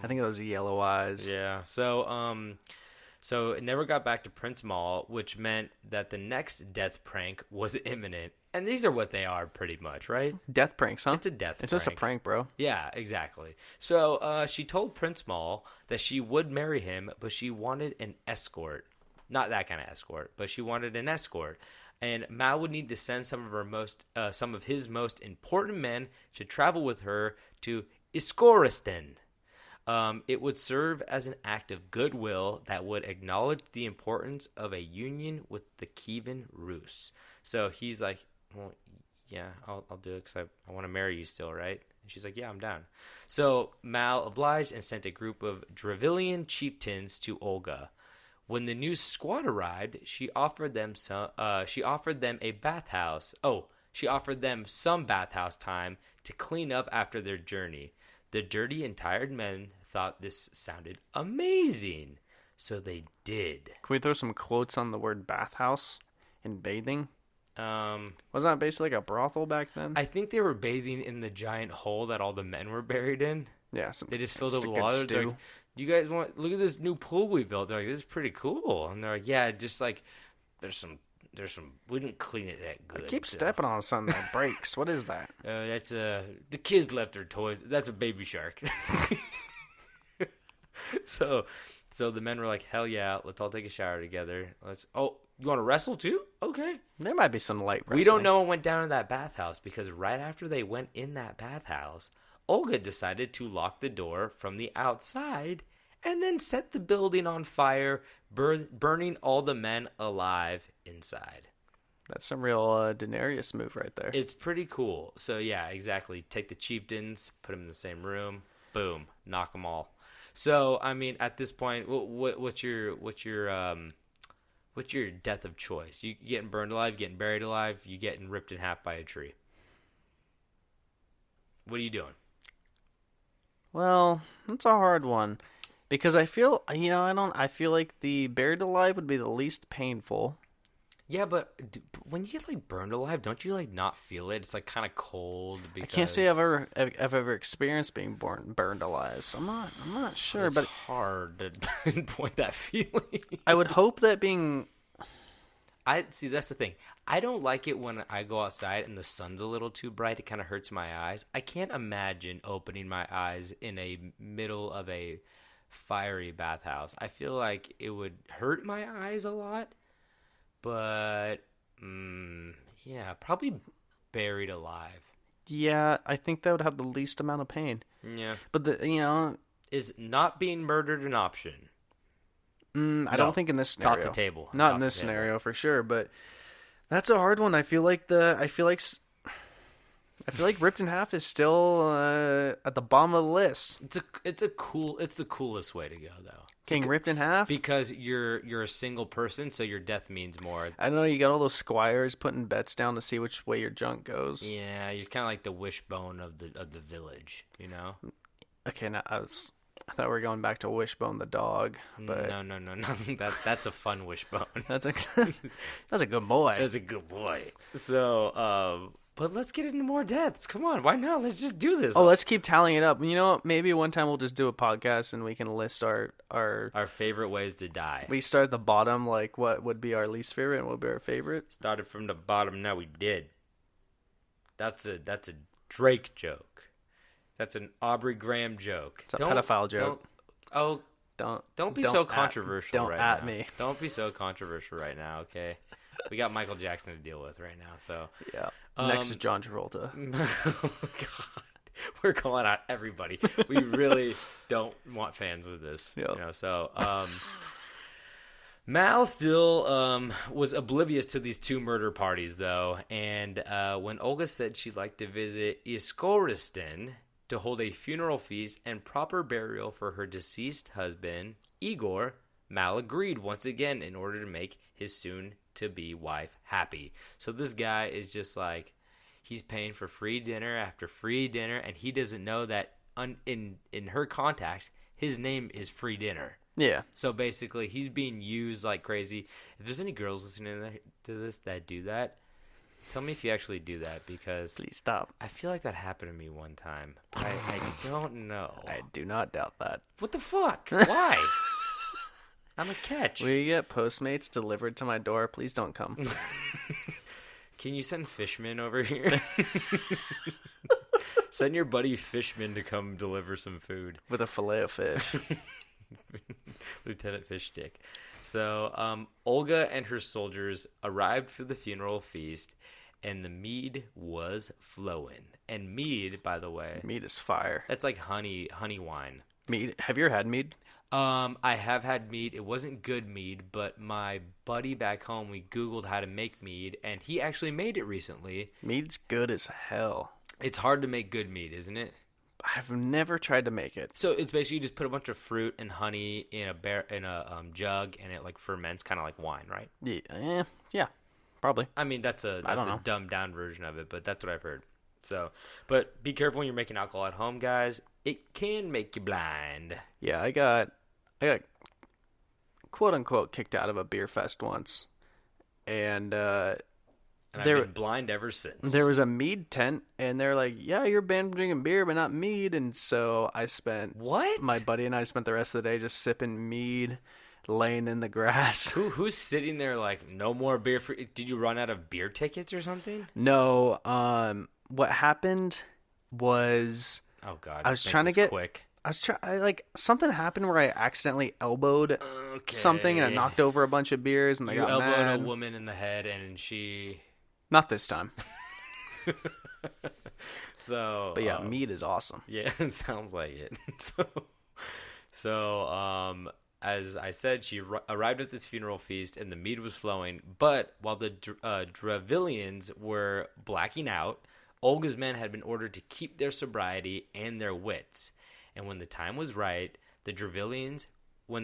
I think of those yellow eyes. Yeah. So it never got back to Prince Maul, which meant that the next death prank was imminent. And these are what they are pretty much, right? Death pranks, huh? It's a death It's just a prank, bro. Yeah, exactly. So she told Prince Maul that she would marry him, but she wanted an escort. Not that kind of escort, but she wanted an escort. And Mao would need to send some of his most important men to travel with her to Iskoristan. It would serve as an act of goodwill that would acknowledge the importance of a union with the Kievan Rus. So he's like, well, yeah, I'll do it because I want to marry you still, right? And she's like, yeah, I'm down. So Mal obliged and sent a group of Dravillian chieftains to Olga. When the new squad arrived, she offered them a bathhouse. Oh, she offered them some bathhouse time to clean up after their journey. The dirty and tired men thought this sounded amazing, so they did. Can we throw some quotes on the word bathhouse and bathing? Wasn't that basically like a brothel back then? I think they were bathing in the giant hole that all the men were buried in. Yeah, They just filled it with good water. They're stew. like, "You guys look at this new pool we built?" They're like, "This is pretty cool." And they're like, "Yeah, just like there's some we didn't clean it that good." I keep stepping on something that breaks. What is that? That's the kids left their toys. That's a baby shark. So the men were like, "Hell yeah, let's all take a shower together. You want to wrestle too? Okay." There might be some light wrestling. We don't know what went down in that bathhouse because right after they went in that bathhouse, Olga decided to lock the door from the outside and then set the building on fire, burning all the men alive inside. That's some real Daenerys move right there. It's pretty cool. So yeah, exactly. Take the chieftains, put them in the same room, boom, knock them all. So I mean, at this point, what's your death of choice? You getting burned alive, getting buried alive, you getting ripped in half by a tree? What are you doing? Well, that's a hard one because I feel I feel like the buried alive would be the least painful. Yeah, but when you get like burned alive, don't you like not feel it? It's like kind of cold. Because... I can't say I've ever experienced being burned alive, so I'm not sure. It's but hard to pinpoint that feeling. I would hope that being. See, that's the thing. I don't like it when I go outside and the sun's a little too bright. It kind of hurts my eyes. I can't imagine opening my eyes in a middle of a fiery bathhouse. I feel like it would hurt my eyes a lot. But, yeah, probably buried alive. Yeah, I think that would have the least amount of pain. Yeah. But Is not being murdered an option? I don't think in this It's scenario. off the table. Not It's in off this the table. scenario for sure. But that's a hard one. I feel like ripped in half is still at the bottom of the list. It's the coolest way to go though. Getting ripped in half. Because you're a single person, so your death means more. I know you got all those squires putting bets down to see which way your junk goes. Yeah, you're kind of like the wishbone of the village, you know. Okay, now I thought we were going back to Wishbone the dog, but No. That's a fun wishbone. that's a good boy. That's a good boy. So, but let's get into more deaths. Come on, why not? Let's just do this. Oh, let's keep tallying it up. You know what? Maybe one time we'll just do a podcast and we can list our favorite ways to die. We start at the bottom, like what would be our least favorite and what would be our favorite. Started from the bottom. Now we did. That's a Drake joke. That's an Aubrey Graham joke. It's a pedophile joke. Don't be so controversial don't right at now. me. Don't be so controversial right now, okay? We got Michael Jackson to deal with right now, so. Yeah. Next is John Travolta. Oh, God. We're calling out everybody. We really don't want fans with this. Yep. You know, so, Mal still was oblivious to these two murder parties, though, and when Olga said she'd like to visit Iskoristan to hold a funeral feast and proper burial for her deceased husband, Igor, Mal agreed once again in order to make his soon-to-be wife happy. So this guy is just like, he's paying for free dinner after free dinner, and he doesn't know that in her contacts, his name is free dinner. Yeah. So basically, he's being used like crazy. If there's any girls listening to this that do that, tell me if you actually do that, because Please stop. I feel like that happened to me one time, but I don't know. I do not doubt that. What the fuck? Why? I'm a catch. Will you get Postmates delivered to my door? Please don't come. Can you send Fishman over here? Send your buddy Fishman to come deliver some food. With a fillet of fish. Lieutenant Fish Stick. So, Olga and her soldiers arrived for the funeral feast, and the mead was flowing. And mead, by the way, Mead is fire. that's like honey wine. Mead. Have you ever had mead? I have had mead. It wasn't good mead, but my buddy back home, we Googled how to make mead, and he actually made it recently. Mead's good as hell. It's hard to make good mead, isn't it? I've never tried to make it. So it's basically you just put a bunch of fruit and honey in a jug, and it like ferments, kind of like wine, right? Yeah, probably. I mean, that's a dumbed down version of it, but that's what I've heard. So, but be careful when you're making alcohol at home, guys. it can make you blind. Yeah, I got quote unquote kicked out of a beer fest once, and And I've been blind ever since. there was a mead tent, and they're like, "Yeah, you're banned from drinking beer, but not mead." And so I spent What? my buddy and I spent the rest of the day just sipping mead, laying in the grass. Who's sitting there like, no more beer? Did you run out of beer tickets or something? No, what happened was Oh God! I was make trying to this get quick. something happened where I accidentally elbowed something and I knocked over a bunch of beers and they You got elbowed mad. a woman in the head, and she. Not this time. So, But yeah, mead is awesome. yeah, it sounds like it. So, as I said, she arrived at this funeral feast, and the mead was flowing. But while the Dravillians were blacking out, Olga's men had been ordered to keep their sobriety and their wits. And when the time was right, when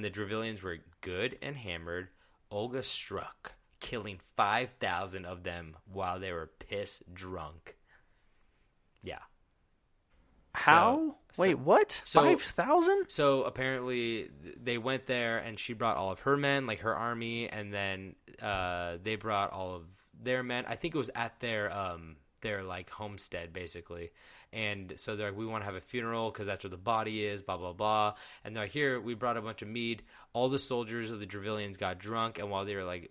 the Dravillians were good and hammered, Olga struck, killing 5,000 of them while they were piss drunk. Yeah. How? Wait, what? so- 5,000? So apparently they went there, and she brought all of her men, like her army, and then they brought all of their men. I think it was at their like homestead, basically. And so they're like, we want to have a funeral because that's where the body is, blah, blah, blah. And they're like, here, we brought a bunch of mead. All the soldiers of the Dravillians got drunk, and while they were like,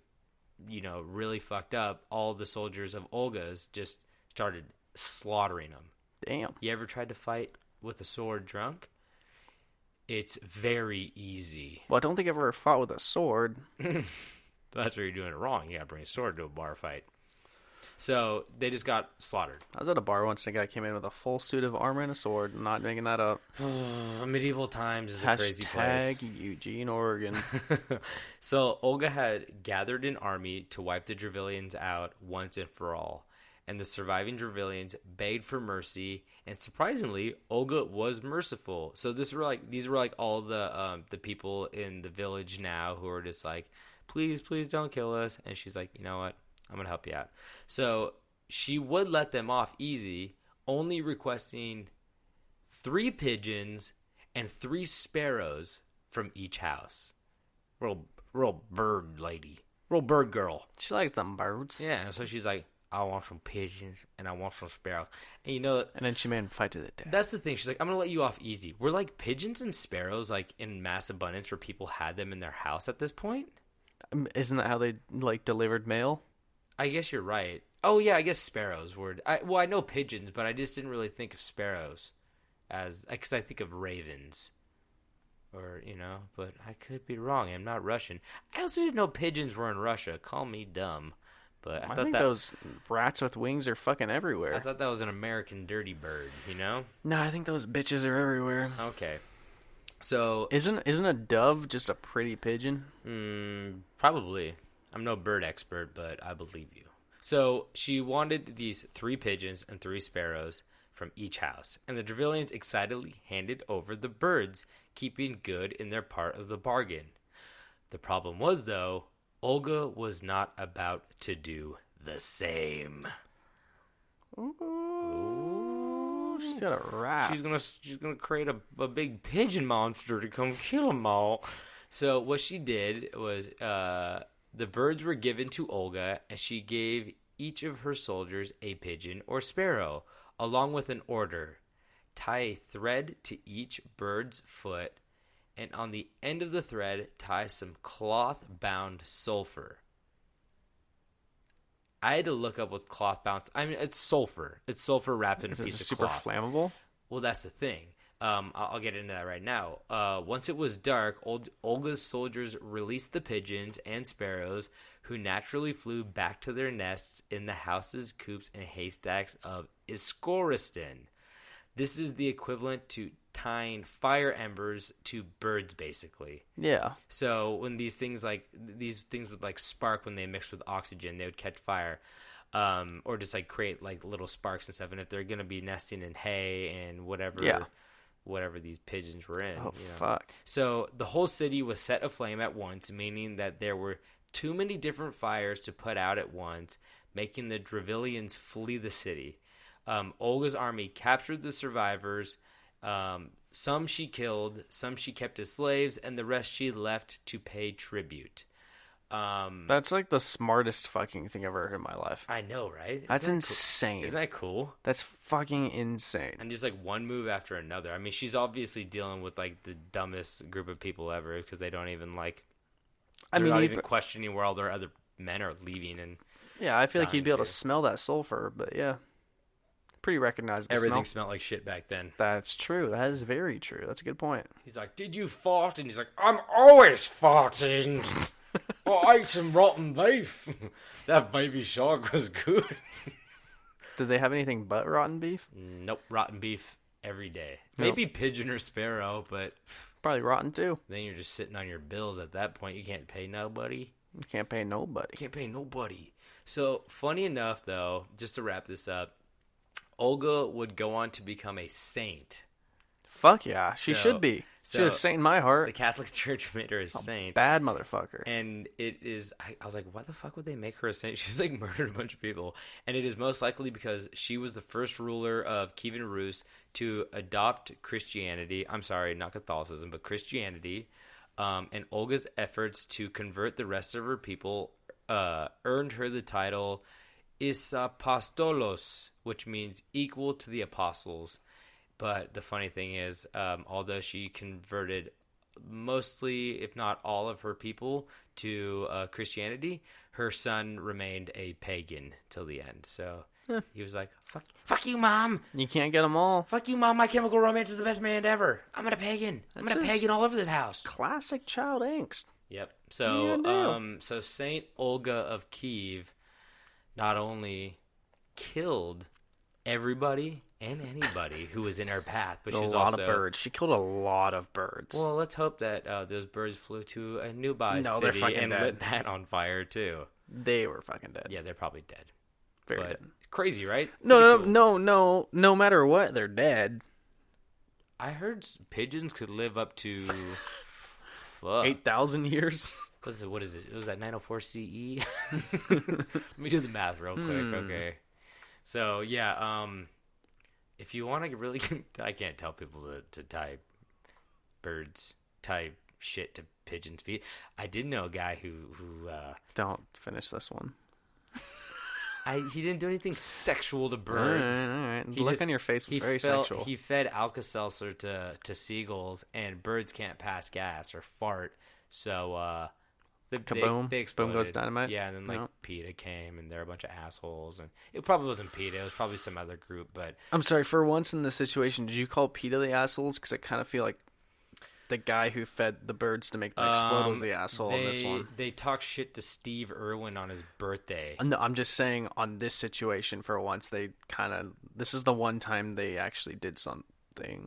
really fucked up, all the soldiers of Olga's just started slaughtering them. Damn. You ever tried to fight with a sword drunk? It's very easy. Well, I don't think I've ever fought with a sword. That's where you're doing it wrong. You gotta bring a sword to a bar fight. So they just got slaughtered. I was at a bar once and a guy came in with a full suit of armor and a sword. I'm not making that up. Medieval times is a crazy place. Eugene, Oregon. So Olga had gathered an army to wipe the Dravillians out once and for all. And the surviving Dravillians begged for mercy, and surprisingly, Olga was merciful. So these were like all the people in the village now who are just like, please don't kill us. And she's like, you know what? I'm gonna help you out. So she would let them off easy, only requesting 3 pigeons and 3 sparrows from each house. Real bird lady, real bird girl. She likes them birds. Yeah, so she's like, I want some pigeons and I want some sparrows. And And then she made him fight to the death. that's the thing. She's like, I'm going to let you off easy. Were like pigeons and sparrows like in mass abundance where people had them in their house at this point? Isn't that how they like delivered mail? I guess you're right. Oh, yeah, I guess sparrows were. I know pigeons, but I just didn't really think of sparrows because I think of ravens. Or, but I could be wrong. I'm not Russian. I also didn't know pigeons were in Russia. Call me dumb. But I think those rats with wings are fucking I everywhere. thought that was an American dirty bird, No, I think those bitches are everywhere. Okay. So Isn't a dove just a pretty pigeon? probably. I'm no bird expert, but I believe you. So she wanted these 3 pigeons and 3 sparrows from each house, and the Dravillians excitedly handed over the birds, keeping good in their part of the bargain. The problem was, though, Olga was not about to do the same. Ooh, she's got a rat. She's gonna create a big pigeon monster to come kill them all. So what she did was the birds were given to Olga, and she gave each of her soldiers a pigeon or sparrow, along with an order: tie a thread to each bird's foot, and on the end of the thread tie some cloth-bound sulfur. I had to look up what cloth-bound. I mean, it's sulfur. It's sulfur wrapped in a Is it piece of super cloth. flammable? Well, that's the thing. I'll get into that right now. Once it was dark, Olga's soldiers released the pigeons and sparrows, who naturally flew back to their nests in the houses, coops, and haystacks of Iskoristan. This is the equivalent to tying fire embers to birds, basically. Yeah. So when these things would like spark when they mixed with oxygen, they would catch fire, or just like create like little sparks and stuff. And if they're gonna be nesting in hay and whatever these pigeons were in. Oh, fuck. So the whole city was set aflame at once, meaning that there were too many different fires to put out at once, making the Dravillians flee the city. Olga's army captured the survivors, some she killed, some she kept as slaves, and the rest she left to pay tribute. That's like the smartest fucking thing I've ever heard in my life. I know, right? That's Isn't that insane. Cool? Isn't that cool? That's fucking insane. And just like one move after another. I mean, she's obviously dealing with like the dumbest group of people ever because they don't even like. They're not even questioning where all their other men are leaving. And yeah, I feel like you'd be able to smell that sulfur, but yeah, pretty recognizable. Everything smelled like shit back then. That's true. That is very true. That's a good point. He's like, "Did you fart?" And he's like, "I'm always farting." I ate some rotten beef. That baby shark was good. Did they have anything but rotten beef? Nope, rotten beef every day. Maybe pigeon or sparrow, but probably rotten too. Then you're just sitting on your bills at that point. You can't pay nobody. You can't pay nobody. Can't pay nobody. So, funny enough, though, just to wrap this up, Olga would go on to become a saint. Fuck yeah, she should be. She's a saint in my heart. The Catholic Church made her a saint. Bad motherfucker. And it is, I was like, why the fuck would they make her a saint? She's like murdered a bunch of people. And it is most likely because she was the first ruler of Kiev and Rus to adopt Christianity. I'm sorry, not Catholicism, but Christianity. And Olga's efforts to convert the rest of her people earned her the title Isapostolos, which means equal to the apostles. But the funny thing is, although she converted mostly, if not all of her people to Christianity, her son remained a pagan till the end. So he was like, fuck you, Mom. You can't get them all. Fuck you, Mom. My Chemical Romance is the best band ever. I'm going to pagan. I'm going to pagan all over this house. Classic child angst. Yep. So, so Saint Olga of Kiev not only killed everybody and anybody who was in her path, but she's also a lot of birds. She killed a lot of birds. Well, let's hope that those birds flew to a nearby city and lit that on fire too. They were fucking dead. Yeah, they're probably dead. Very dead. Crazy, right? No. No matter what, they're dead. I heard pigeons could live up to 8,000 years. What is it? It was at 904 CE. Let me do the math real quick. Okay. So yeah, if you want to really, I can't tell people to tie shit to pigeons' feet. I did know a guy who don't finish this one. He didn't do anything sexual to birds. All right. The look on your face was very sexual. He fed Alka-Seltzer to seagulls, and birds can't pass gas or fart, so kaboom! They exploded. Boom goes dynamite. Yeah, and then PETA came, and they're a bunch of assholes, and it probably wasn't PETA. It was probably some other group. But I'm sorry. For once in this situation, did you call PETA the assholes? Because I kind of feel like the guy who fed the birds to make them explode was the asshole in this one. They talked shit to Steve Irwin on his birthday. No, I'm just saying on this situation, for once, this is the one time they actually did something. They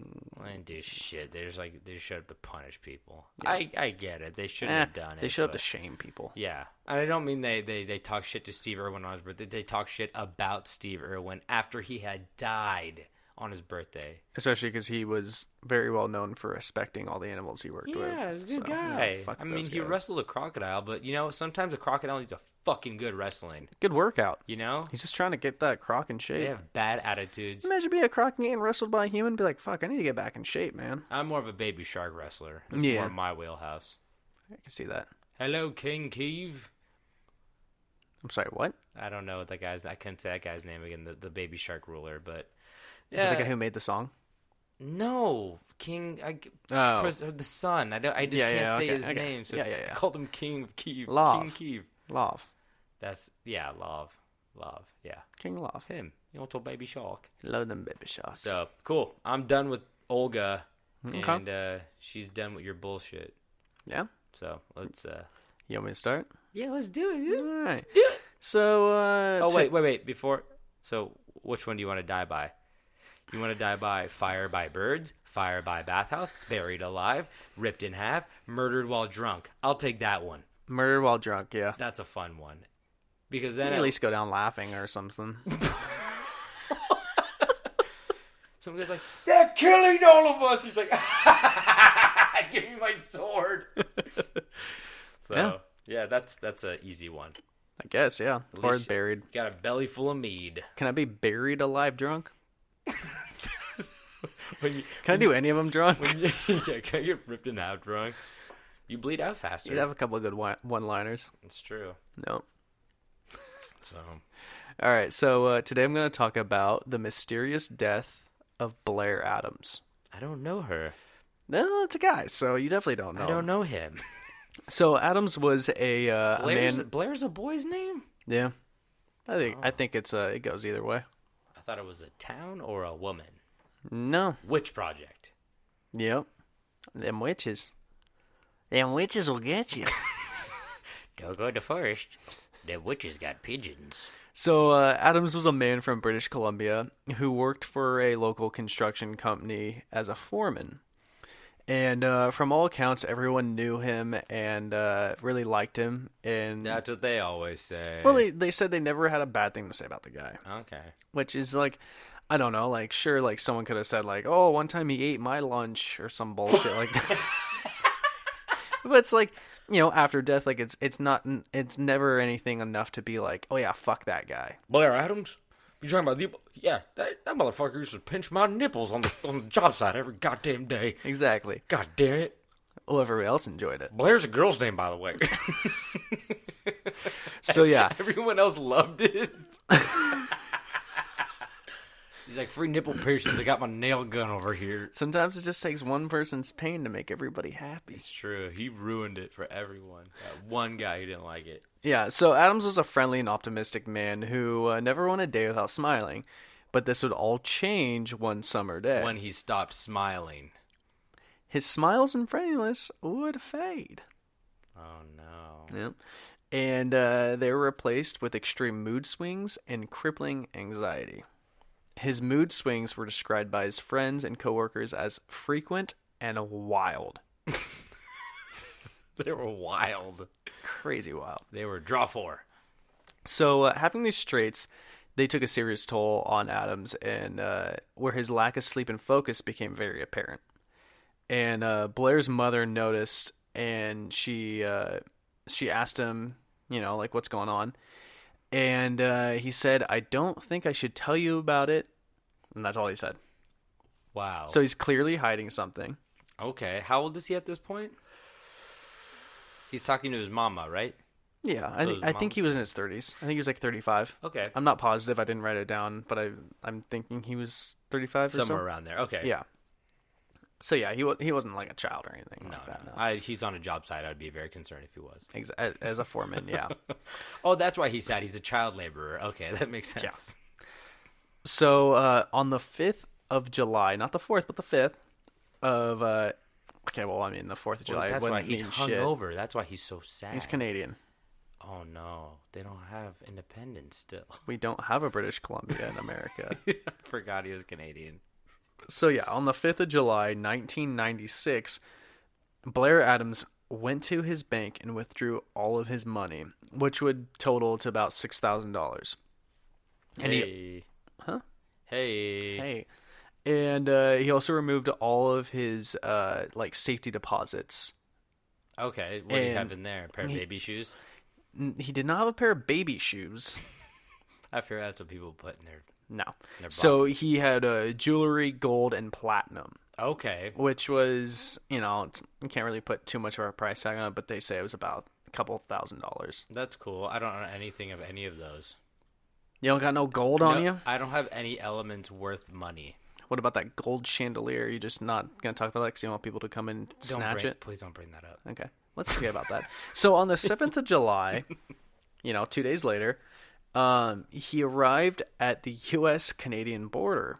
didn't do shit. They just showed up to punish people. Yeah. I get it. They shouldn't have done it. They showed up to shame people. Yeah. And I don't mean they talk shit to Steve Irwin on his birthday. They talk shit about Steve Irwin after he had died on his birthday. Especially because he was very well known for respecting all the animals he worked with. Yeah, he's a good guy. I mean, he wrestled a crocodile, but, sometimes a crocodile needs a fucking good wrestling. Good workout. He's just trying to get that croc in shape. They have bad attitudes. Imagine being a croc and getting wrestled by a human, be like, fuck, I need to get back in shape, man. I'm more of a baby shark wrestler. It's more my wheelhouse. I can see that. Hello, King Kiev. I'm sorry, what? I don't know what that guy's... I couldn't say that guy's name again, the baby shark ruler, but... Is it the guy who made the song? No, King. The son. I just can't say his name. So I called him King of Kiev. King Kiev. Love. Love. Yeah. King Love. Him. You want to baby shark? Love them baby sharks. So cool. I'm done with Olga, and she's done with your bullshit. Yeah. So let's. You want me to start? Yeah, let's do it. Dude. All right. Do it. So. Wait. Before. So which one do you want to die by? You want to die by fire by birds, fire by bathhouse, buried alive, ripped in half, murdered while drunk. I'll take that one. Murdered while drunk, yeah. That's a fun one. Because then at least go down laughing or something. Some guy's like, they're killing all of us. He's like, give me my sword. So yeah, that's an easy one. I guess, yeah. Or buried. Got a belly full of mead. Can I be buried alive drunk? When you, Can I do any of them drunk? yeah, can I get ripped in half drunk? You bleed out faster. You'd have a couple of good one-liners. It's true. No. So, All right, so today I'm going to talk about the mysterious death of Blair Adams. I don't know her. No, it's a guy, so you definitely don't know. I don't know him. So Adams was a man. Blair's a boy's name? Yeah, I think it's it goes either way. I thought it was a town or a woman. No. Witch project. Yep. Them witches. Them witches will get you. Don't go to forest. The witches got pigeons. So Adams was a man from British Columbia who worked for a local construction company as a foreman. And from all accounts, everyone knew him and really liked him. And That's what they always say. well, they said they never had a bad thing to say about the guy. Okay. Which is like, I don't know, like, sure, like, someone could have said, like, oh, one time he ate my lunch or some bullshit like that. But it's like, you know, after death, like, it's never anything enough to be like, oh, yeah, fuck that guy. Blair Adams? You talking about the... Yeah, that motherfucker used to pinch my nipples on the job site every goddamn day. Exactly. God damn it. Well, everybody else enjoyed it. Blair's a girl's name, by the way. So, yeah. Everyone else loved it. He's like, free nipple piercings. I got my nail gun over here. Sometimes it just takes one person's pain to make everybody happy. It's true. He ruined it for everyone. That one guy who didn't like it. Yeah, so Adams was a friendly and optimistic man who never went a day without smiling. But this would all change one summer day. When he stopped smiling. His smiles and friendliness would fade. Oh, no. Yep. And they were replaced with extreme mood swings and crippling anxiety. His mood swings were described by his friends and coworkers as frequent and wild. They were wild. Crazy wild. They were draw four. So having these traits, they took a serious toll on Adams, and where his lack of sleep and focus became very apparent. And Blair's mother noticed, and she asked him, you know, like, what's going on? And he said, I don't think I should tell you about it. And that's all he said. Wow. So he's clearly hiding something. Okay. How old is he at this point? He's talking to his mama, right? Yeah, So I think he was in his 30s. I think he was like 35. Okay. I'm not positive. I didn't write it down, but I'm thinking he was 35 or Somewhere so. around there. Okay. Yeah. So yeah, he wasn't like a child or anything No, like that. no. He's on a job site. I'd be very concerned if he was. As a foreman, yeah. Oh, that's why he's sad. He's a child laborer. Okay, that makes sense. Yeah. So on the 5th of July, not the 4th, but the 5th of okay, well, I mean the 4th of July. That's why he's shit. hungover. That's why he's so sad. He's Canadian. Oh no, they don't have independence still. We don't have a British Columbia in America. I forgot he was Canadian. So yeah, on the 5th of July, 1996, Blair Adams went to his bank and withdrew all of his money, which would total to about $6,000. And Hey. And he also removed all of his like safety deposits. Okay, what do you have in there? A pair of baby shoes? He did not have a pair of baby shoes. I figure that's what people put in there. No. Their So he had jewelry, gold, and platinum. Okay. Which was, you know, you can't really put too much of a price tag on it, but they say it was about a couple $1,000s. That's cool. I don't know anything of any of those. You don't got no gold on you? I don't have any elements worth money. What about that gold chandelier? You're just not going to talk about that because you want people to come and snatch it? Please don't bring that up. Okay. Let's forget about that. So on the 7th of July, you know, 2 days later, he arrived at the U.S.-Canadian border.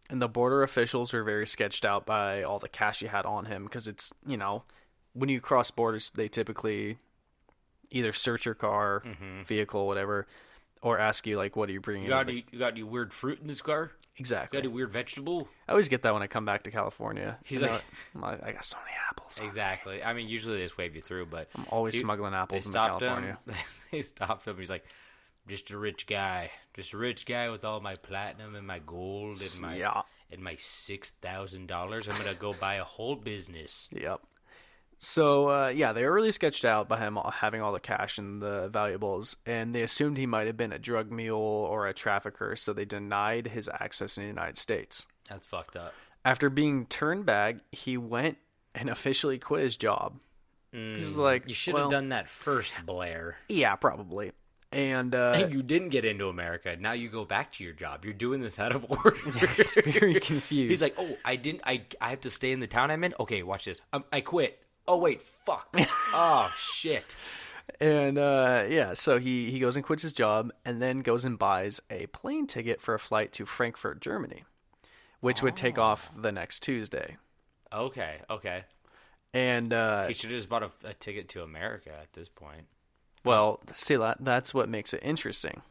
And the border officials were very sketched out by all the cash he had on him because it's, you know, when you cross borders, they typically either search your car, vehicle, whatever, or ask you, like, what are you bringing? You got any weird fruit in this car? Exactly. You got any weird vegetable? I always get that when I come back to California. He's You like, know, I got so many apples. exactly. I mean, usually they just wave you through, but I'm always smuggling apples into California. They stopped him. He's like, just a rich guy with all my platinum and my gold and my $6,000. I'm gonna go buy a whole business. Yep. So, they were really sketched out by him having all the cash and the valuables, and they assumed he might have been a drug mule or a trafficker, so they denied his access in the United States. That's fucked up. After being turned back, he went and officially quit his job. He's like, You should have done that first, Blair. Yeah, probably. And You didn't get into America. Now you go back to your job. You're doing this out of order. he's very confused. He's like, oh, I didn't. I have to stay in the town I'm in. Okay, watch this. I quit. Oh wait, fuck. Oh shit. And so he goes and quits his job, and then goes and buys a plane ticket for a flight to Frankfurt, Germany, which would take off the next Tuesday. Okay. And He should have just bought a ticket to America at this point. well, see, that's what makes it interesting.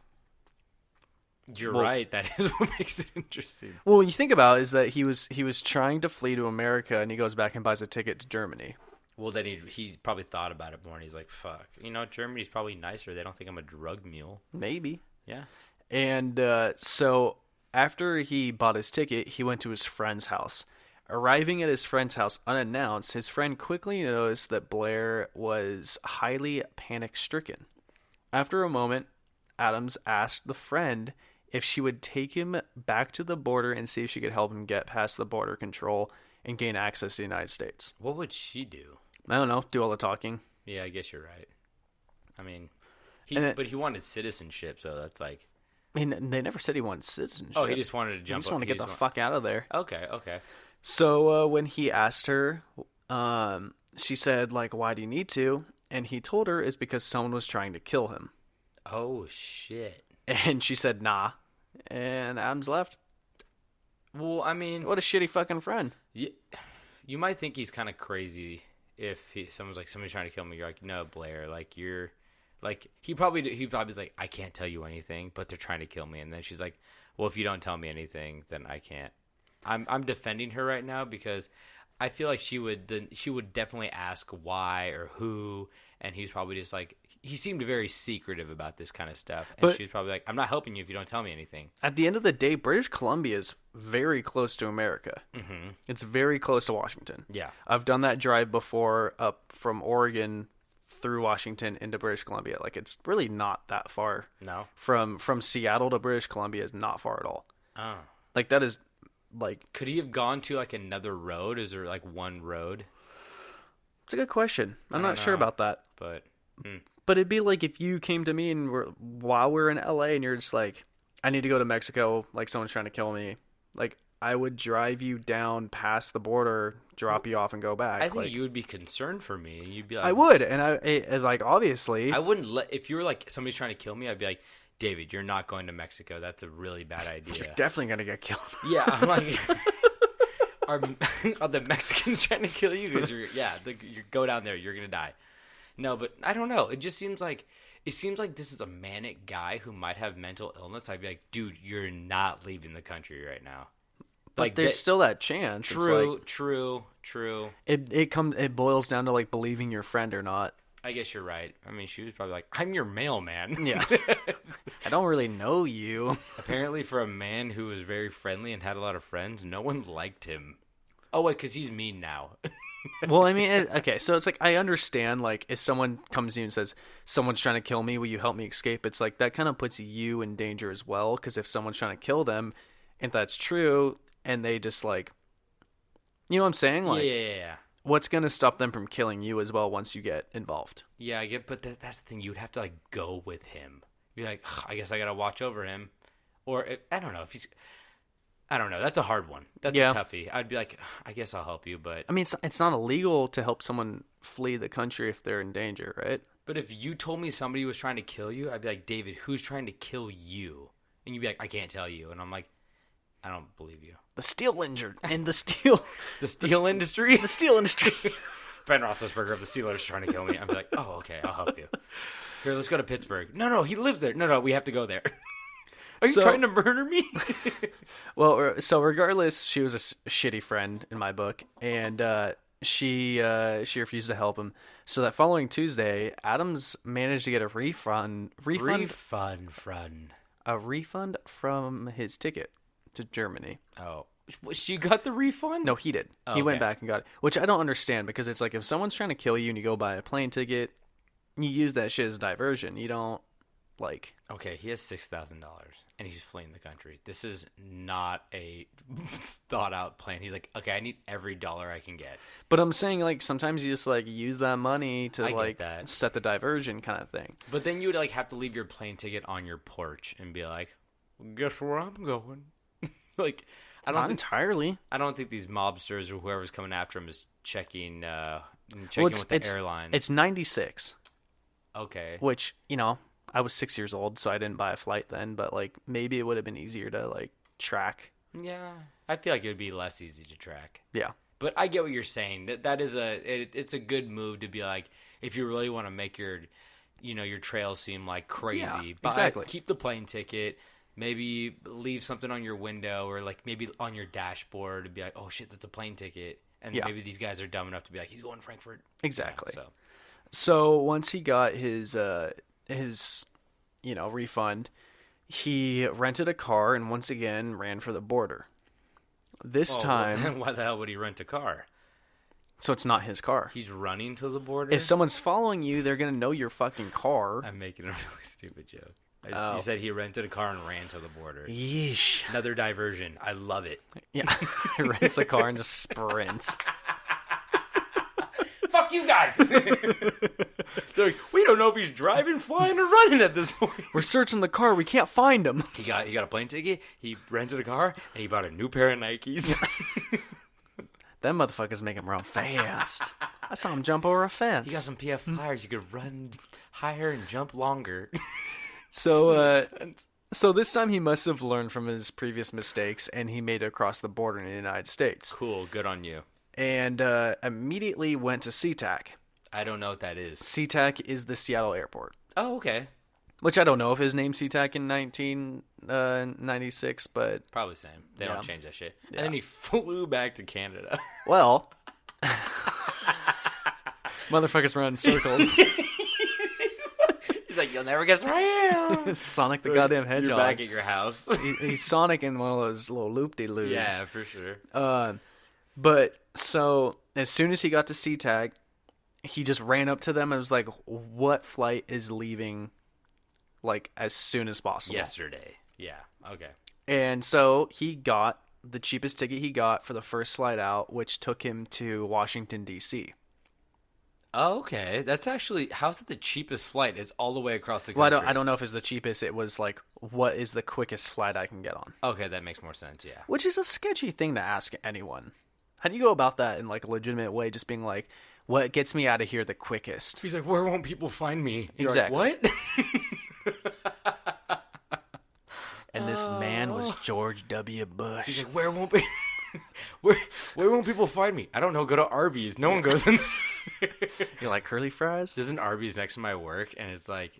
You're right. That is what makes it interesting. Well, what you think about is that he was trying to flee to America, and he goes back and buys a ticket to Germany. Well, then he probably thought about it more, and he's like, fuck. Germany's probably nicer. They don't think I'm a drug mule. Maybe. Yeah. And so after he bought his ticket, he went to his friend's house. Arriving at his friend's house unannounced, his friend quickly noticed that Blair was highly panic-stricken. After a moment, Adams asked the friend if she would take him back to the border and see if she could help him get past the border control and gain access to the United States. What would she do? I don't know. Do all the talking. Yeah, I guess you're right. I mean, but he wanted citizenship, so that's like... I mean, they never said he wanted citizenship. Oh, he just wanted to jump up. He just wanted to get the fuck out of there. Okay. So when he asked her, she said, like, why do you need to? And he told her it's because someone was trying to kill him. Oh, shit. And she said, nah. And Adams left. Well, I mean... What a shitty fucking friend. You might think he's kind of crazy if someone's like, somebody's trying to kill me. You're like, no, Blair, like, you're... Like, he probably is like, I can't tell you anything, but they're trying to kill me. And then she's like, well, if you don't tell me anything, then I can't. I'm defending her right now because I feel like she would definitely ask why or who, and he's probably just like, he seemed very secretive about this kind of stuff, and but she's probably like, I'm not helping you if you don't tell me anything. At the end of the day, British Columbia is very close to America. Mm-hmm. It's very close to Washington. Yeah, I've done that drive before up from Oregon through Washington into British Columbia. Like, it's really not that far. No, from Seattle to British Columbia is not far at all. Oh, like that is. Like, could he have gone to like another road? Is there like one road? It's a good question. I'm not sure about that. But it'd be like if you came to me and while we're in LA and you're just like, I need to go to Mexico, like someone's trying to kill me. Like, I would drive you down past the border, drop you off, and go back. I think like, you would be concerned for me. You'd be like, I would, and I like obviously I wouldn't if you were like somebody's trying to kill me. I'd be like, David, you're not going to Mexico. That's a really bad idea. You're definitely gonna get killed. Yeah, I'm like, are the Mexicans trying to kill you? Because you go down there, you're gonna die. No, but I don't know. It seems like this is a manic guy who might have mental illness. I'd be like, dude, you're not leaving the country right now. But Like, there's still that chance. True, It's true. It boils down to like believing your friend or not. I guess you're right. I mean, she was probably like, I'm your mailman. Yeah. I don't really know you. Apparently, for a man who was very friendly and had a lot of friends, no one liked him. Oh, wait, because he's mean now. Well, I mean, okay, so it's like, I understand, like, if someone comes to you and says, someone's trying to kill me, will you help me escape? It's like, that kind of puts you in danger as well, because if someone's trying to kill them, if that's true, and they just, like, you know what I'm saying? Like, Yeah. what's going to stop them from killing you as well once you get involved? Yeah, I get, but that's the thing. You would have to, like, go with him. Be like, I guess I got to watch over him. Or, I don't know if he's... I don't know. That's a hard one. That's a toughie. I'd be like, I guess I'll help you, but... I mean, it's not illegal to help someone flee the country if they're in danger, right? But if you told me somebody was trying to kill you, I'd be like, David, who's trying to kill you? And you'd be like, I can't tell you. And I'm like, I don't believe you. The steel injured and the steel... The steel industry? The steel industry. Ben Roethlisberger of the Steelers is trying to kill me. I'd be like, oh, okay, I'll help you. Here, let's go to Pittsburgh. No, he lives there. No, we have to go there. Are you trying to murder me? Well, so regardless, she was a shitty friend in my book, and she refused to help him. So that following Tuesday, Adams managed to get a refund from his ticket to Germany. Oh, she got the refund? No, he did. Oh, he went back and got it, which I don't understand because it's like if someone's trying to kill you and you go buy a plane ticket, you use that shit as a diversion. You don't Like, Okay, he has $6,000 and he's fleeing the country. This is not a thought out plan. He's like, okay, I need every dollar I can get. but I'm saying, like, sometimes you just, like, use that money to, I get like, that. set the diversion kind of thing. But then you would like have to leave your plane ticket on your porch and be like, guess where I'm going. Like, Not entirely. I don't think these mobsters or whoever's coming after him is checking Well, with the airlines. It's 96, Okay. which, you know, I was 6 years old, so I didn't buy a flight then, but, like, maybe it would have been easier to, like, track. Yeah, I feel like it would be less easy to track. Yeah. But I get what you're saying. It's a good move to be like, if you really want to make your trail seem like crazy. Yeah, buy- exactly. Keep the plane ticket. Maybe leave something on your window or like maybe on your dashboard to be like, oh shit, that's a plane ticket. And Yeah. maybe these guys are dumb enough to be like, he's going to Frankfurt. Exactly. Yeah, So once he got his refund, he rented a car and once again ran for the border. This time, why the hell would he rent a car? so it's not his car. He's running to the border. If someone's following you, they're gonna know your fucking car. I'm making a really stupid joke. Oh. You said he rented a car and ran to the border. Yeesh. Another diversion. I love it. Yeah, he rents a car and just sprints. Fuck you guys! They're like, we don't know if he's driving, flying, or running at this point. We're searching the car. We can't find him. He got a plane ticket, he rented a car, and he bought a new pair of Nikes. Them motherfuckers make him run fast. I saw him jump over a fence. You got some PF Flyers, you could run higher and jump longer. So this time he must have learned from his previous mistakes, and he made it across the border in the United States. Cool, good on you. And immediately went to SeaTac. I don't know what that is. SeaTac is the Seattle airport. Oh, okay. Which I don't know if his name's SeaTac in 1996, but... Probably same. They Yeah. don't change that shit. Yeah. And then he flew back to Canada. Well... motherfuckers run in circles. He's like, you'll never guess where I am. Sonic the goddamn Hedgehog. You're back at your house. He's Sonic in one of those little loop-de-loos. Yeah, for sure. But so as soon as he got to SeaTac, he just ran up to them and was like, "What flight is leaving, like as soon as possible?" Yesterday. Yeah. Okay. And so he got the cheapest ticket he got for the first flight out, which took him to Washington D.C. Oh, okay. That's actually, how's it the cheapest flight? It's all the way across the country. Well, I don't know if it's the cheapest. It was like, what is the quickest flight I can get on? Okay, that makes more sense. Yeah. Which is a sketchy thing to ask anyone. How do you go about that in like a legitimate way? Just being like, what gets me out of here the quickest? He's like, where won't people find me? You're Exactly. like, what? And this man was George W. Bush. He's like, where won't be? where won't people find me? I don't know. Go to Arby's. No one goes in there. You like curly fries? There's an Arby's next to my work, and it's like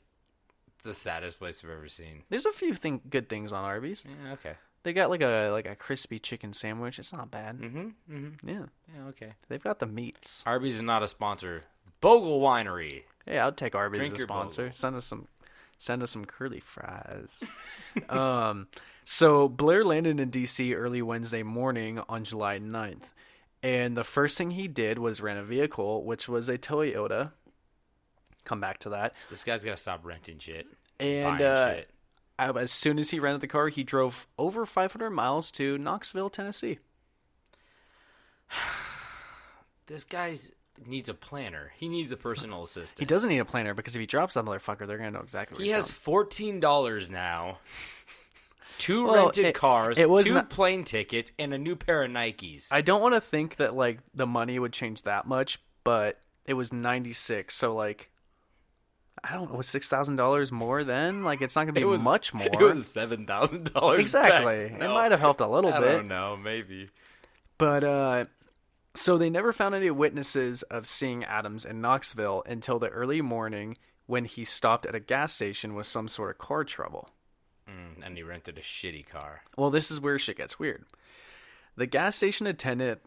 the saddest place I've ever seen. There's a few good things on Arby's. Yeah. Okay. They got like a crispy chicken sandwich. It's not bad. Mm-hmm. Mm-hmm. Yeah. Yeah. Okay. They've got the meats. Arby's is not a sponsor. Bogle Winery. Hey, I'd take Arby's Drink as a your sponsor. Bogle. Send us some curly fries. So Blair landed in D.C. early Wednesday morning on July 9th. And the first thing he did was rent a vehicle, which was a Toyota. Come back to that. This guy's got to stop renting shit. And Buying shit. as soon as he rented the car, he drove over 500 miles to Knoxville, Tennessee. This guy needs a planner. He needs a personal assistant. He doesn't need a planner because if he drops that motherfucker, they're going to know exactly where He he's has from. $14 now. Two Well, rented cars, it was two not- plane tickets, and a new pair of Nikes. I don't want to think that like the money would change that much, but it was 96, so like I don't know, was $6,000 more then? Like it's not going to be much more. It was $7,000. Exactly. back. It might have helped a little I bit. don't know, maybe. But so they never found any witnesses of seeing Adams in Knoxville until the early morning when he stopped at a gas station with some sort of car trouble. And he rented a shitty car. Well, this is where shit gets weird. The gas station attendant,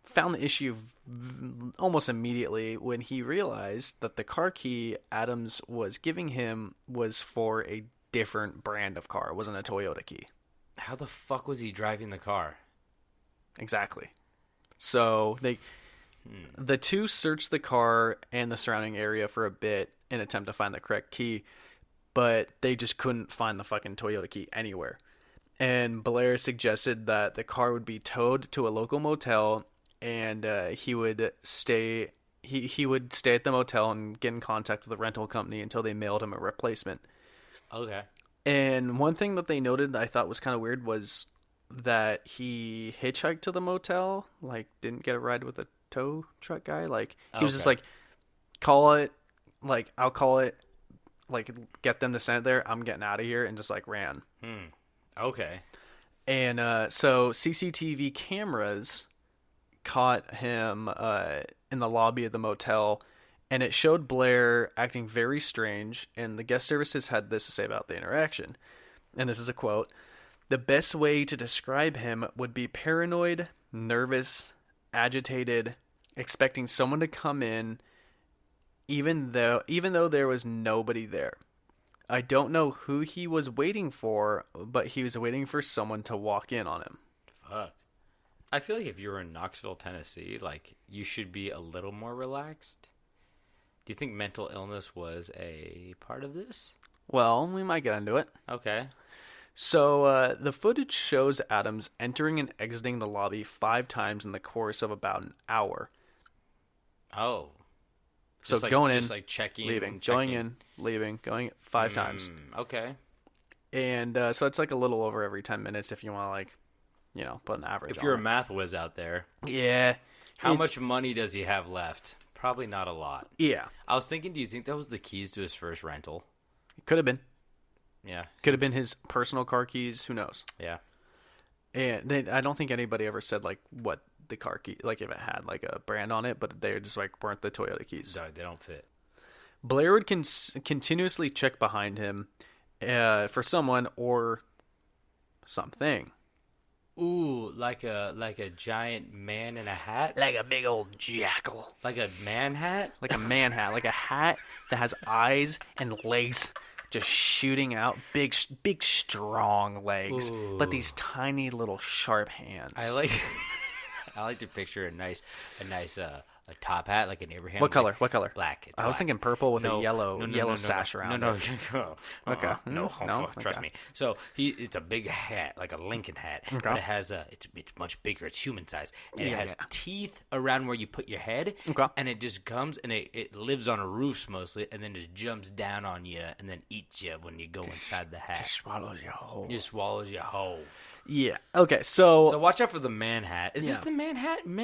found the issue almost immediately when he realized that the car key Adams was giving him was for a different brand of car. It wasn't a Toyota key. How the fuck was he driving the car? Exactly. So the two searched the car and the surrounding area for a bit in an attempt to find the correct key. but they just couldn't find the fucking Toyota key anywhere. And Blair suggested that the car would be towed to a local motel, and he would stay. He would stay at the motel and get in contact with the rental company until they mailed him a replacement. Okay. And one thing that they noted that I thought was kind of weird was that he hitchhiked to the motel, like didn't get a ride with a tow truck guy. Like he was just like, call it, like I'll call it, like get them to send it there. I'm getting out of here, and just like ran. Okay. And so CCTV cameras caught him in the lobby of the motel, and it showed Blair acting very strange, and the guest services had this to say about the interaction. And this is a quote: "The best way to describe him would be paranoid, nervous, agitated, expecting someone to come in even though there was nobody there. I don't know who he was waiting for, but he was waiting for someone to walk in on him." Fuck. I feel like if you were in Knoxville, Tennessee, like, you should be a little more relaxed. Do you think mental illness was a part of this? Well, we might get into it. Okay. So the footage shows Adams entering and exiting the lobby 5 times in the course of about an hour. Oh. So Just going in, just like checking, leaving, checking. going in, leaving, going 5 times. Okay. And so it's like a little over every 10 minutes if you want to, like, you know, put an average If you're on a it. math whiz out there, Yeah. how It's- much money does he have left? Probably not a lot. Yeah. I was thinking, do you think that was the keys to his first rental? It could have been. Yeah. Could have been his personal car keys. Who knows? Yeah. And I don't think anybody ever said, like, what the car key, like, if it had, like, a brand on it, but they just, like, weren't the Toyota keys. Sorry, they don't fit. Blair would continuously check behind him for someone or something. Ooh, like a giant man in a hat? Like a big old jackal. Like a man hat? Like a man hat. Like a hat that has eyes and legs just shooting out. Big strong legs. Ooh. But these tiny little sharp hands. I like to picture a nice a top hat, like an Abraham. What color? What color? Black. It's I was black. thinking purple with a yellow no, sash around No, it. okay. Okay. No, No? trust Okay. me. So it's a big hat, like a Lincoln hat, but it has it's much bigger. It's human size, and it has teeth around where you put your head. Okay. And it just comes and it lives on roofs mostly, and then just jumps down on you and then eats you when you go inside the hat. Just swallows your whole. Just swallows you whole. Yeah. Okay. So, So watch out for the man hat. Is this the Manhattan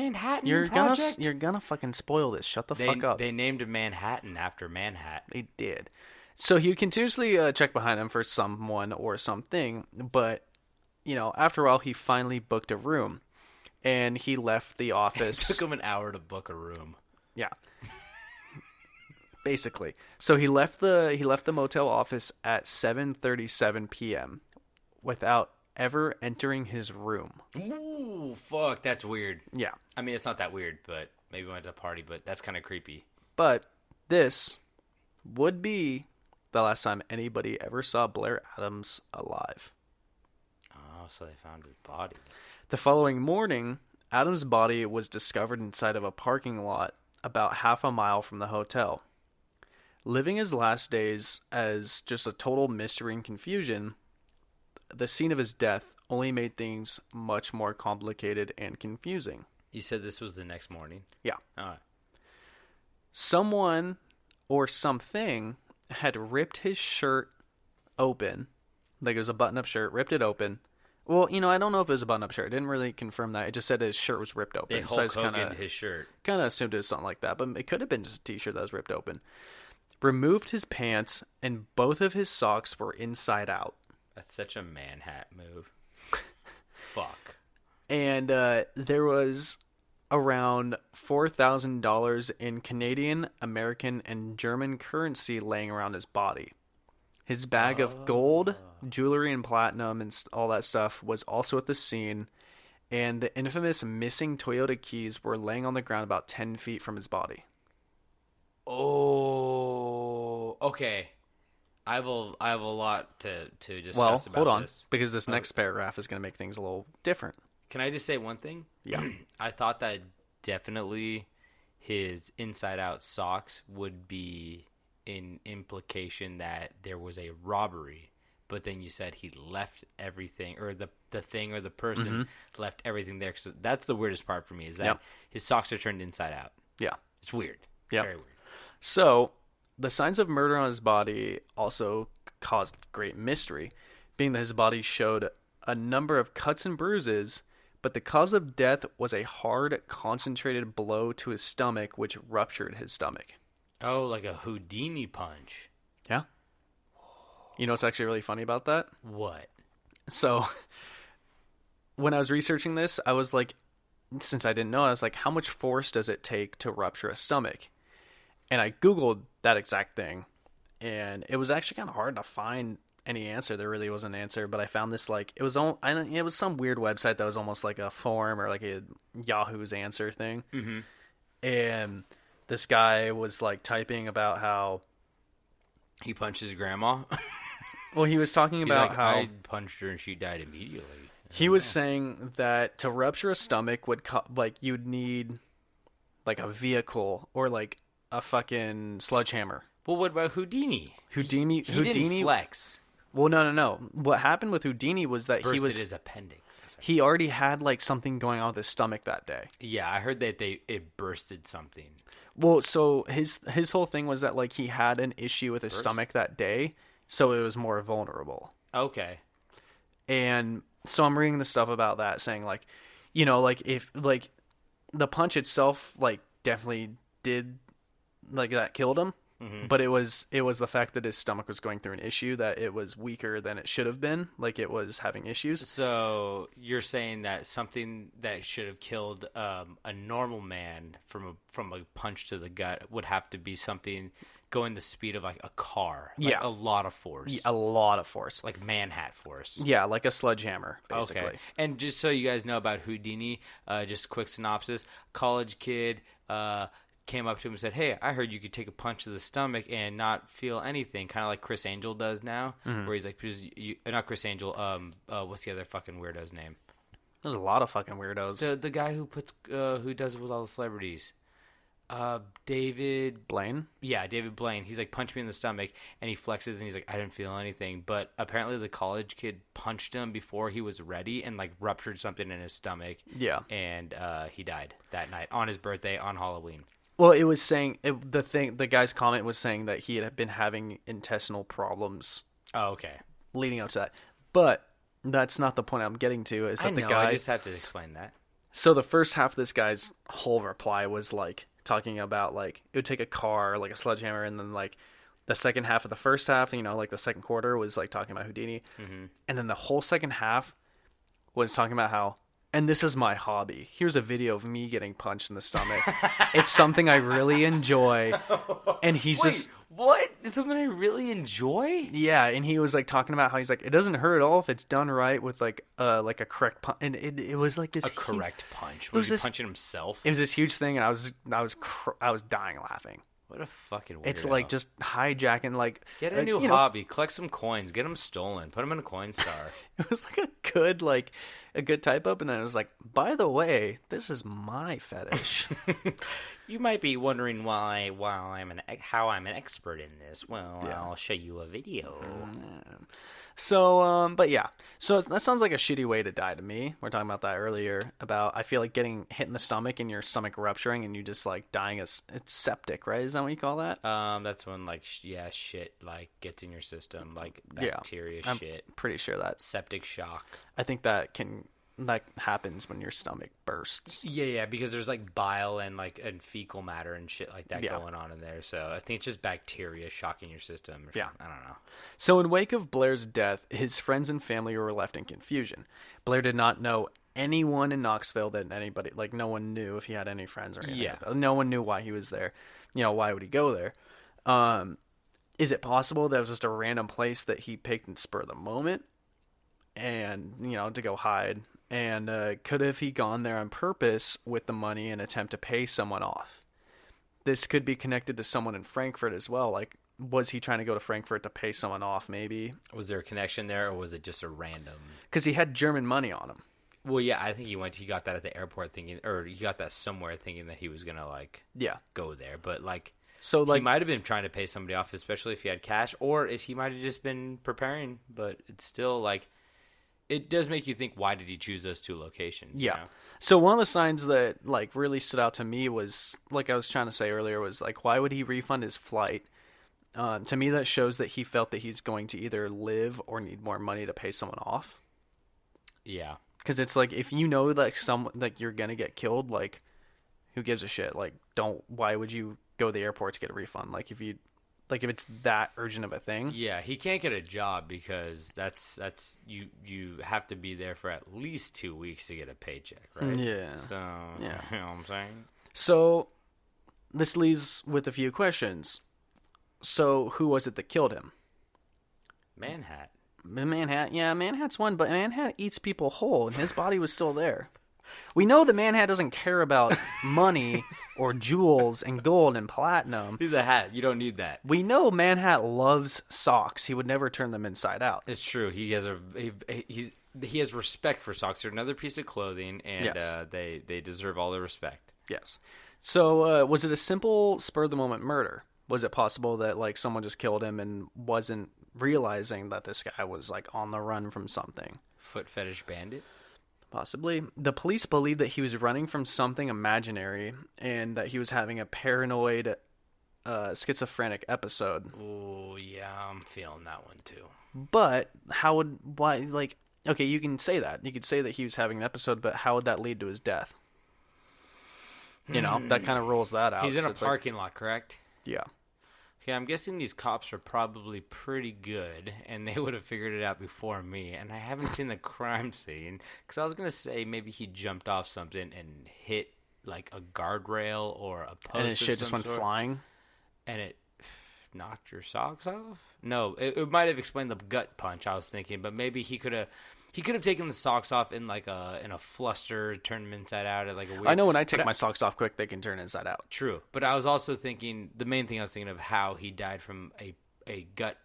Project? you're gonna fucking spoil this. Shut the fuck up. They named Manhattan after Manhattan. They did. So he would continuously check behind him for someone or something, but, you know, after a while, he finally booked a room, and he left the It office. took him an hour to book a room. Yeah. Basically. So he left the motel office at 7:37 p.m. without ever entering his room. Ooh, fuck, that's weird. Yeah. I mean, it's not that weird, but maybe we went to a party, but that's kind of creepy. But this would be the last time anybody ever saw Blair Adams alive. Oh, so they found his body. The following morning, Adams' body was discovered inside of a parking lot about half a mile from the hotel. Living his last days as just a total mystery and confusion, the scene of his death only made things much more complicated and confusing. You said this was the next morning? Yeah. All right. Someone or something had ripped his shirt open. Like, it was a button-up shirt, ripped it open. Well, you know, I don't know if it was a button-up shirt. It didn't really confirm that. It just said his shirt was ripped open. They Hulk Hogan his shirt. Kind of assumed it was something like that, but it could have been just a t-shirt that was ripped open. Removed his pants, and both of his socks were inside out. That's such a man hat move. Fuck. And there was around $4,000 in Canadian, American, and German currency laying around his body. His bag of gold, jewelry, and platinum and all that stuff was also at the scene, and the infamous missing Toyota keys were laying on the ground about 10 feet from his body. Oh, okay. I have a lot to discuss Well, about hold on, this. because this next paragraph is going to make things a little different. Can I just say one thing? Yeah. I thought that definitely his inside out socks would be in implication that there was a robbery, but then you said he left everything, or the thing or the person left everything there. So that's the weirdest part for me, is that his socks are turned inside out. Yeah. It's weird. Yeah. Very weird. So the signs of murder on his body also caused great mystery, being that his body showed a number of cuts and bruises, but the cause of death was a hard, concentrated blow to his stomach, which ruptured his stomach. Oh, like a Houdini punch. Yeah. You know what's actually really funny about that? What? So when I was researching this, I was like, since I didn't know, I was like, how much force does it take to rupture a stomach? And I Googled that exact thing, and it was actually kind of hard to find any answer. There really was an answer, but I found this, like, it was some weird website that was almost like a forum or like a Yahoo's answer thing. Mm-hmm. And this guy was like typing about how he punched his grandma. Well, he was talking about like, how I punched her and she died immediately. He was saying that to rupture a stomach would you'd need like a vehicle or like a fucking sledgehammer. Well, what about Houdini? Houdini didn't flex. Well, no. What happened with Houdini was that Bursted he was his appendix. He already had like something going on with his stomach that day. Yeah, I heard that it bursted something. Well, so his whole thing was that like he had an issue with his stomach that day, so it was more vulnerable. Okay. And so I'm reading the stuff about that, saying like, you know, like if like the punch itself like definitely did like that killed him, but it was the fact that his stomach was going through an issue, that it was weaker than it should have been, like it was having issues. So you're saying that something that should have killed a normal man from a punch to the gut would have to be something going the speed of like a car, like a lot of force, a lot of force, like Manhat force. Yeah, like a sledgehammer, basically. Okay. And just so you guys know about Houdini, just a quick synopsis: college kid came up to him and said, "Hey, I heard you could take a punch to the stomach and not feel anything," kind of like Chris Angel does now, where he's like, not Chris Angel, what's the other fucking weirdo's name? There's a lot of fucking weirdos. The guy who does it with all the celebrities. David Blaine? Yeah, David Blaine. He's like, punch me in the stomach, and he flexes and he's like, I didn't feel anything. But apparently the college kid punched him before he was ready and like ruptured something in his stomach. Yeah. And he died that night on his birthday on Halloween. Well, it was saying the guy's comment was saying that he had been having intestinal problems. Oh, okay. Leading up to that. But that's not the point I'm getting to. Is that I know, I just have to explain that. So the first half of this guy's whole reply was like talking about like it would take a car, like a sledgehammer, and then like the second half of the first half, you know, like the second quarter was like talking about Houdini, and then the whole second half was talking about how, and this is my hobby. Here's a video of me getting punched in the stomach. It's something I really enjoy, and he's just. What? It's something I really enjoy? Yeah, and he was like talking about how he's like, it doesn't hurt at all if it's done right with like a correct punch, and it was like this correct punch. Was he punching himself? It was this huge thing, and I was dying laughing. What a fucking weirdo. It's like just hijacking, like get a new hobby, collect some coins, get them stolen, put them in a coin star. It was like a good type up, and then it was like, by the way, this is my fetish. You might be wondering how I'm an expert in this. Well, yeah. I'll show you a video. So, but yeah. So that sounds like a shitty way to die to me. We were talking about that earlier. About I feel like getting hit in the stomach and your stomach rupturing and you just like dying. It's septic, right? Is that what you call that? That's when like shit like gets in your system, like bacteria shit. I'm pretty sure that septic shock. I think that happens when your stomach bursts. Yeah, because there's like bile and fecal matter and shit like that going on in there. So I think it's just bacteria shocking your system. Or I don't know. So in wake of Blair's death, his friends and family were left in confusion. Blair did not know anyone in Knoxville, that anybody, like no one knew if he had any friends or anything. Yeah. No one knew why he was there. You know, why would he go there? Is it possible that was just a random place that he picked in spur of the moment and, you know, to go hide? And could have he gone there on purpose with the money and attempt to pay someone off? This could be connected to someone in Frankfurt as well. Like, was he trying to go to Frankfurt to pay someone off, maybe? Was there a connection there, or was it just a random? Because he had German money on him. Well, yeah, I think he got that at the airport thinking, or he got that somewhere thinking that he was going to, go there. But, So he like, might have been trying to pay somebody off, especially if he had cash, or if he might have just been preparing. But it's still like, it does make you think, why did he choose those two locations? yeah. You know? So one of the signs that like really stood out to me was, like I was trying to say earlier, was like, why would he refund his flight? To me, that shows that he felt that he's going to either live or need more money to pay someone off. Yeah. Because it's like, if you know like you're gonna get killed, like, who gives a shit? Like, why would you go to the airport to get a refund? Like, if it's that urgent of a thing. Yeah, he can't get a job because that's you have to be there for at least 2 weeks to get a paycheck, right? Yeah. So, Yeah. you know what I'm saying? So this leaves with a few questions. So who was it that killed him? Manhat. Manhat. Yeah, Manhat's one, but Manhat eats people whole, and his body was still there. We know that Manhat doesn't care about money or jewels and gold and platinum. He's a hat. You don't need that. We know Manhat loves socks. He would never turn them inside out. It's true. He has he has respect for socks. They're another piece of clothing, and Yes. they deserve all the respect. Yes. So was it a simple spur-of-the-moment murder? Was it possible that like someone just killed him and wasn't realizing that this guy was like on the run from something? Foot fetish bandit. Possibly. The police believe that he was running from something imaginary and that he was having a paranoid, schizophrenic episode. Oh yeah, I'm feeling that one too. But okay, you can say that. You could say that he was having an episode, but how would that lead to his death? You know, that kind of rules that out. He's in So a it's like, parking lot, correct? yeah. Okay, I'm guessing these cops are probably pretty good, and they would have figured it out before me. And I haven't seen the crime scene, because I was going to say maybe he jumped off something and hit, like, a guardrail or a post And his of shit just some went sort, flying. and it knocked your socks off? No, it might have explained the gut punch, I was thinking, but maybe he could have taken the socks off in like in a fluster, turned them inside out at like a weird... I know when I take my socks off quick, they can turn inside out. True, but I was also thinking, the main thing I was thinking of how he died from a gut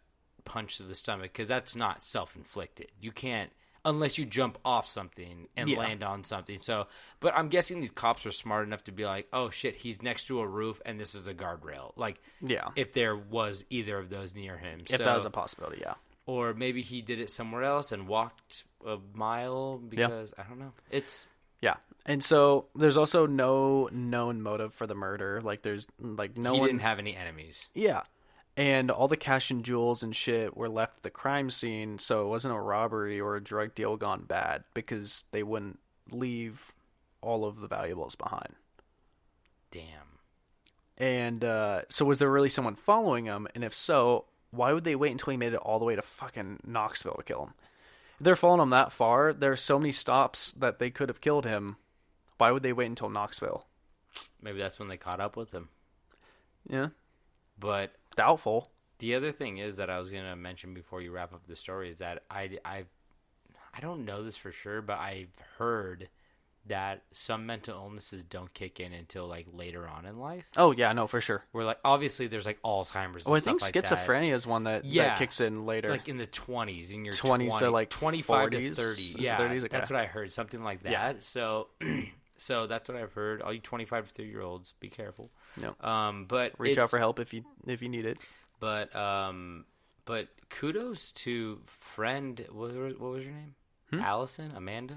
punch to the stomach, because that's not self-inflicted. You can't, unless you jump off something and land on something. So, but I'm guessing these cops are smart enough to be like, oh shit, he's next to a roof and this is a guardrail. Like, Yeah. if there was either of those near him. If that was a possibility, yeah. Or maybe he did it somewhere else and walked a mile because, I don't know. It's... Yeah. And so there's also no known motive for the murder. Like there's like no he one didn't have any enemies. Yeah. And all the cash and jewels and shit were left at the crime scene, so it wasn't a robbery or a drug deal gone bad because they wouldn't leave all of the valuables behind. Damn. And so was there really someone following him? And if so, why would they wait until he made it all the way to fucking Knoxville to kill him? If they're following him that far, there are so many stops that they could have killed him. Why would they wait until Knoxville? Maybe that's when they caught up with him. Yeah. But Doubtful. the other thing is that I was going to mention before you wrap up the story is that I don't know this for sure, but I've heard that some mental illnesses don't kick in until like later on in life. Oh, yeah, no, for sure. Where like obviously there's like Alzheimer's and Oh, I stuff think like schizophrenia is one that kicks in later. like in the 20s, in your 20s to, like, 25 to 40s? 30. Is it Yeah, 30s? Okay. that's what I heard, something like that. Yeah. So so that's what I've heard. All you 25 to 30 year olds, be careful. No. But Reach out for help if you need it. But kudos to friend. What was your name? Allison, Amanda.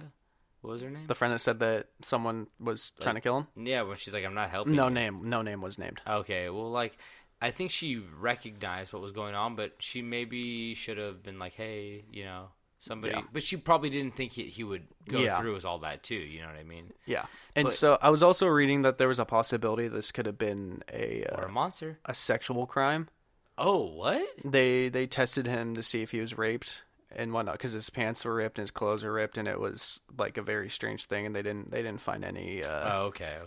What was her name? The friend that said that someone was trying to kill him? Yeah, when she's like, I'm not helping. No you. name was named. Okay, well, like, I think she recognized what was going on, but she maybe should have been like, hey, you know, somebody. Yeah. But she probably didn't think he would go Yeah. through with all that too. You know what I mean? Yeah. And But- so I was also reading that there was a possibility this could have been Or a monster. a sexual crime. Oh, what? They tested him to see if he was raped and whatnot because his pants were ripped and his clothes were ripped, and it was like a very strange thing, and they didn't find any Oh, okay.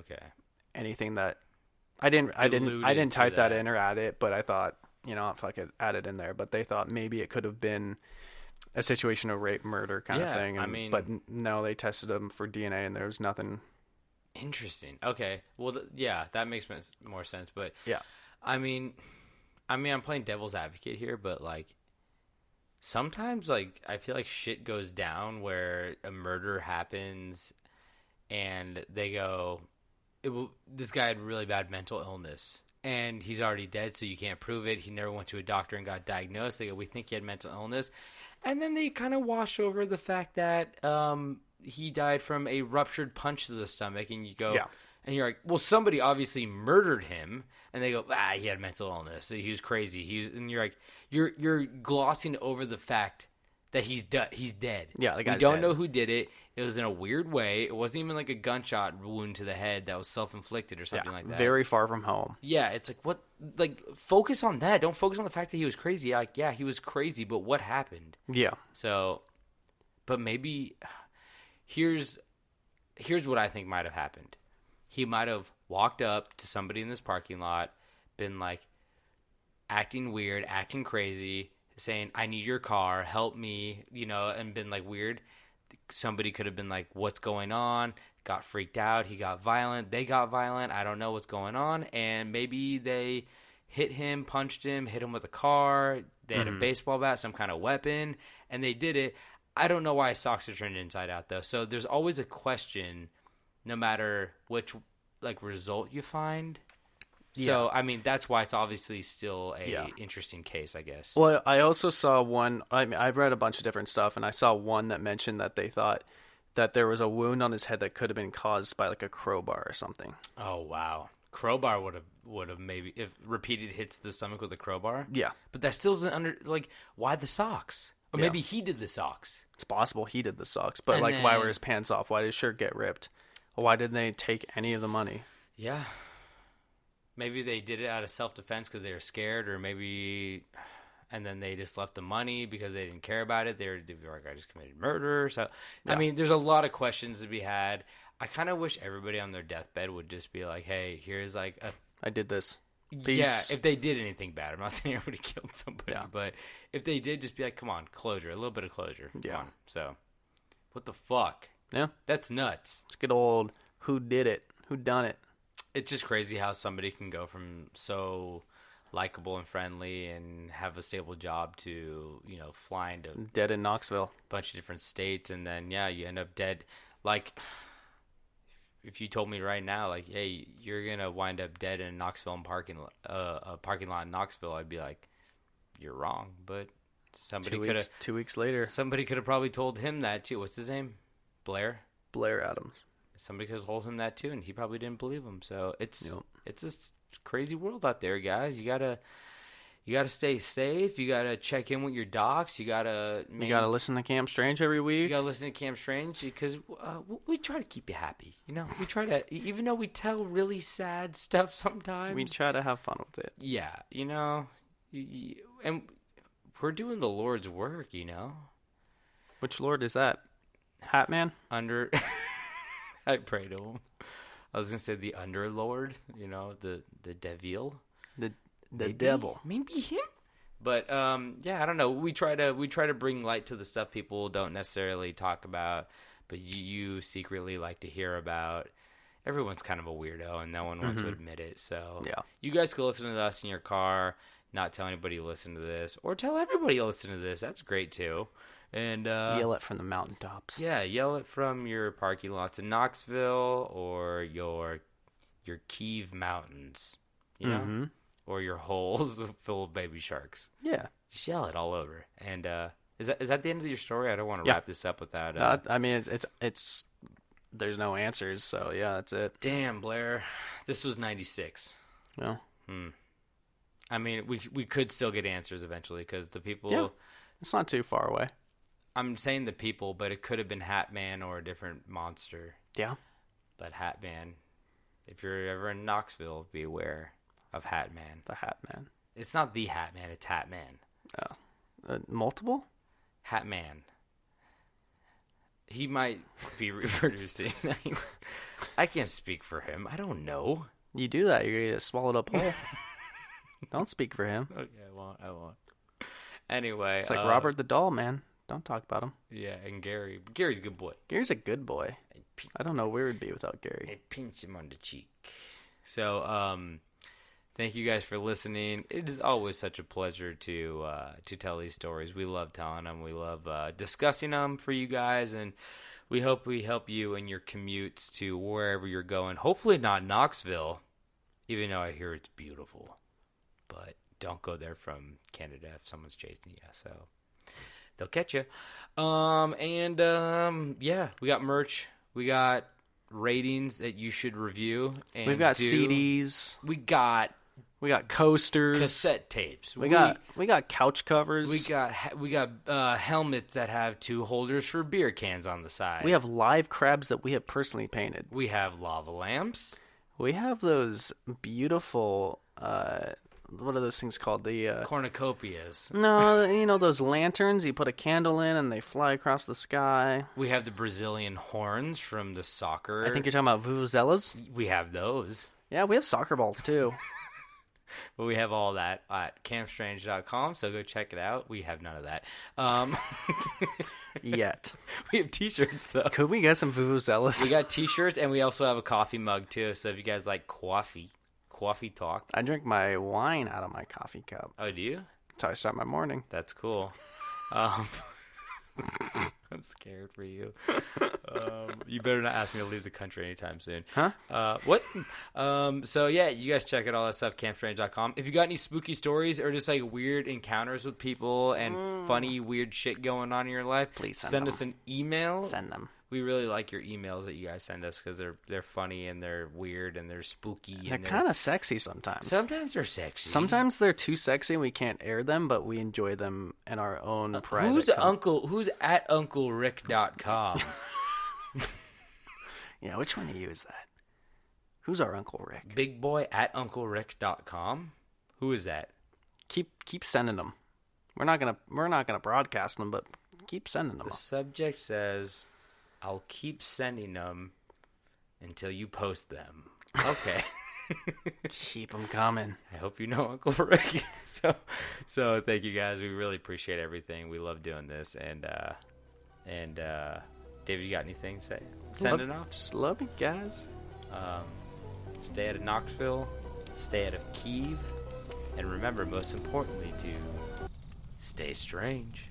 anything that I didn't Alluded type to that that. in or add it, but I thought, you know, if I could add it in there, but they thought maybe it could have been a situation of rape murder kind of Yeah, thing. I And, mean- but no, they tested him for DNA and there was nothing. Interesting. Okay. Well, yeah, that makes more sense. But Yeah. I mean, I'm playing devil's advocate here, but like, sometimes like I feel like shit goes down where a murder happens, and they go, this guy had really bad mental illness, and he's already dead, so you can't prove it. He never went to a doctor and got diagnosed. They go, we think he had mental illness. And then they kind of wash over the fact that he died from a ruptured punch to the stomach, and you go, and you're like, well, somebody obviously murdered him, and they go, he had mental illness, he was crazy, and you're like, you're glossing over the fact that he's dead. Yeah, the guy's we don't dead. know who did it. It was in a weird way. It wasn't even like a gunshot wound to the head that was self-inflicted or something like that. Very far from home. Yeah, it's like, what? Like, focus on that. Don't focus on the fact that he was crazy. Like, yeah, he was crazy, but what happened? Yeah. So, but maybe here's what I think might have happened. He might have walked up to somebody in this parking lot, been like acting weird, acting crazy, saying, I need your car, help me, and been like weird. Somebody could have been like, what's going on? Got freaked out. He got violent. They got violent. I don't know what's going on. And maybe they hit him, punched him, hit him with a car. They had a baseball bat, some kind of weapon, and they did it. I don't know why his socks are turned inside out, though. So there's always no matter which result you find. So, I mean, that's why it's obviously still a interesting case, I guess. Well, I also saw one. I read a bunch of different stuff, and I saw one that mentioned that they thought that there was a wound on his head that could have been caused by like a crowbar or something. Oh wow, crowbar would have maybe if repeated hits to the stomach with a crowbar. Yeah, but that still doesn't why the socks? Or maybe he did the socks. It's possible he did the socks, but And why were his pants off? Why did his shirt get ripped? Why didn't they take any of the money? Yeah. Maybe they did it out of self-defense because they were scared, or maybe, and then they just left the money because they didn't care about it. They were like, I just committed murder. So, I mean, there's a lot of questions to be had. I kind of wish everybody on their deathbed would just be like, hey, here's I did this. Peace. Yeah, if they did anything bad. I'm not saying everybody killed somebody, but if they did, just be like, come on, closure, a little bit of closure. Come on. So, what the fuck? Yeah. That's nuts. It's good old who did it, who done it. It's just crazy how somebody can go from so likable and friendly and have a stable job to, flying to dead in Knoxville, a bunch of different states, and then you end up dead. Like, if you told me right now, like, hey, you're gonna wind up dead in Knoxville a parking lot in Knoxville, I'd be like, you're wrong. But somebody could have 2 weeks later. Somebody could have probably told him that too. What's his name? Blair Adams. Somebody could have told him that too, and he probably didn't believe him. So it's a crazy world out there, guys. You gotta stay safe. You gotta check in with your docs. You gotta listen to Camp Strange every week. You gotta listen to Camp Strange because we try to keep you happy. We try to, even though we tell really sad stuff sometimes. We try to have fun with it. Yeah, and we're doing the Lord's work. Which Lord is that? Hat Man? I pray to him. I was gonna say the Underlord, the devil, the devil, maybe him. But I don't know. We try to bring light to the stuff people don't necessarily talk about, but you secretly like to hear about. Everyone's kind of a weirdo, and no one wants to admit it. So you guys can listen to us in your car, not tell anybody you listen to this, or tell everybody you listen to this. That's great too. And yell it from the mountaintops. Yeah, yell it from your parking lots in Knoxville or your Kiev mountains, or your holes full of baby sharks. Yeah, just yell it all over. And is that the end of your story? I don't want to wrap this up without. I mean, it's there's no answers, so yeah, that's it. Damn, Blair, this was 96. No. I mean, we could still get answers eventually because the people. Yeah, it's not too far away. I'm saying the people, but it could have been Hat Man or a different monster. Yeah. But Hat Man, if you're ever in Knoxville, be aware of Hat Man. The Hat Man. It's not the Hat Man, it's Hat Man. Oh. Multiple? Hat Man. He might be reproducing. I can't speak for him. I don't know. You do that, you're going to get swallowed up whole. Don't speak for him. Okay, I won't. Anyway. It's like Robert the Doll, man. Don't talk about him. Yeah, and Gary. Gary's a good boy. Gary's a good boy. I don't know where we'd be without Gary. I pinch him on the cheek. So, thank you guys for listening. It is always such a pleasure to tell these stories. We love telling them. We love discussing them for you guys, and we hope we help you in your commutes to wherever you're going. Hopefully not Knoxville. Even though I hear it's beautiful. But don't go there from Canada if someone's chasing you. So they'll catch you. Yeah, we got merch. We got ratings that you should review. And We've got CDs. We got coasters, cassette tapes. We got couch covers. We got helmets that have 2 holders for beer cans on the side. We have live crabs that we have personally painted. We have lava lamps. We have those beautiful. What are those things called? The cornucopias. No, those lanterns you put a candle in and they fly across the sky. We have the Brazilian horns from the soccer. I think you're talking about vuvuzelas. We have those. Yeah, we have soccer balls too. But we have all that at campstrange.com, so go check it out. We have none of that. Yet. We have t-shirts, though. Could we get some vuvuzelas? We got t-shirts, and we also have a coffee mug, too. So if you guys like coffee talk. I drink my wine out of my coffee cup. Oh, do you? That's how I start my morning. That's cool. I'm scared for you. You better not ask me to leave the country anytime soon. Huh? What? So yeah, you guys check out all that stuff, campstrange.com. If you got any spooky stories or just like weird encounters with people and funny, weird shit going on in your life, please send us an email. Send them. We really like your emails that you guys send us because they're funny and they're weird and they're spooky. They're kind of sexy sometimes. Sometimes they're sexy. Sometimes they're too sexy and we can't air them, but we enjoy them in our own private. Who's at UncleRick.com? Yeah, which one of you is that? Who's our Uncle Rick? Big boy at UncleRick.com. Who is that? Keep sending them. We're not gonna broadcast them, but keep sending them. The subject says, "I'll keep sending them until you post them." Okay. Keep them coming. I hope you know Uncle Rick. So thank you guys. We really appreciate everything. We love doing this. And David, you got anything to say? Send it off. Just love you guys. Stay out of Knoxville. Stay out of Kiev. And remember, most importantly, to stay strange.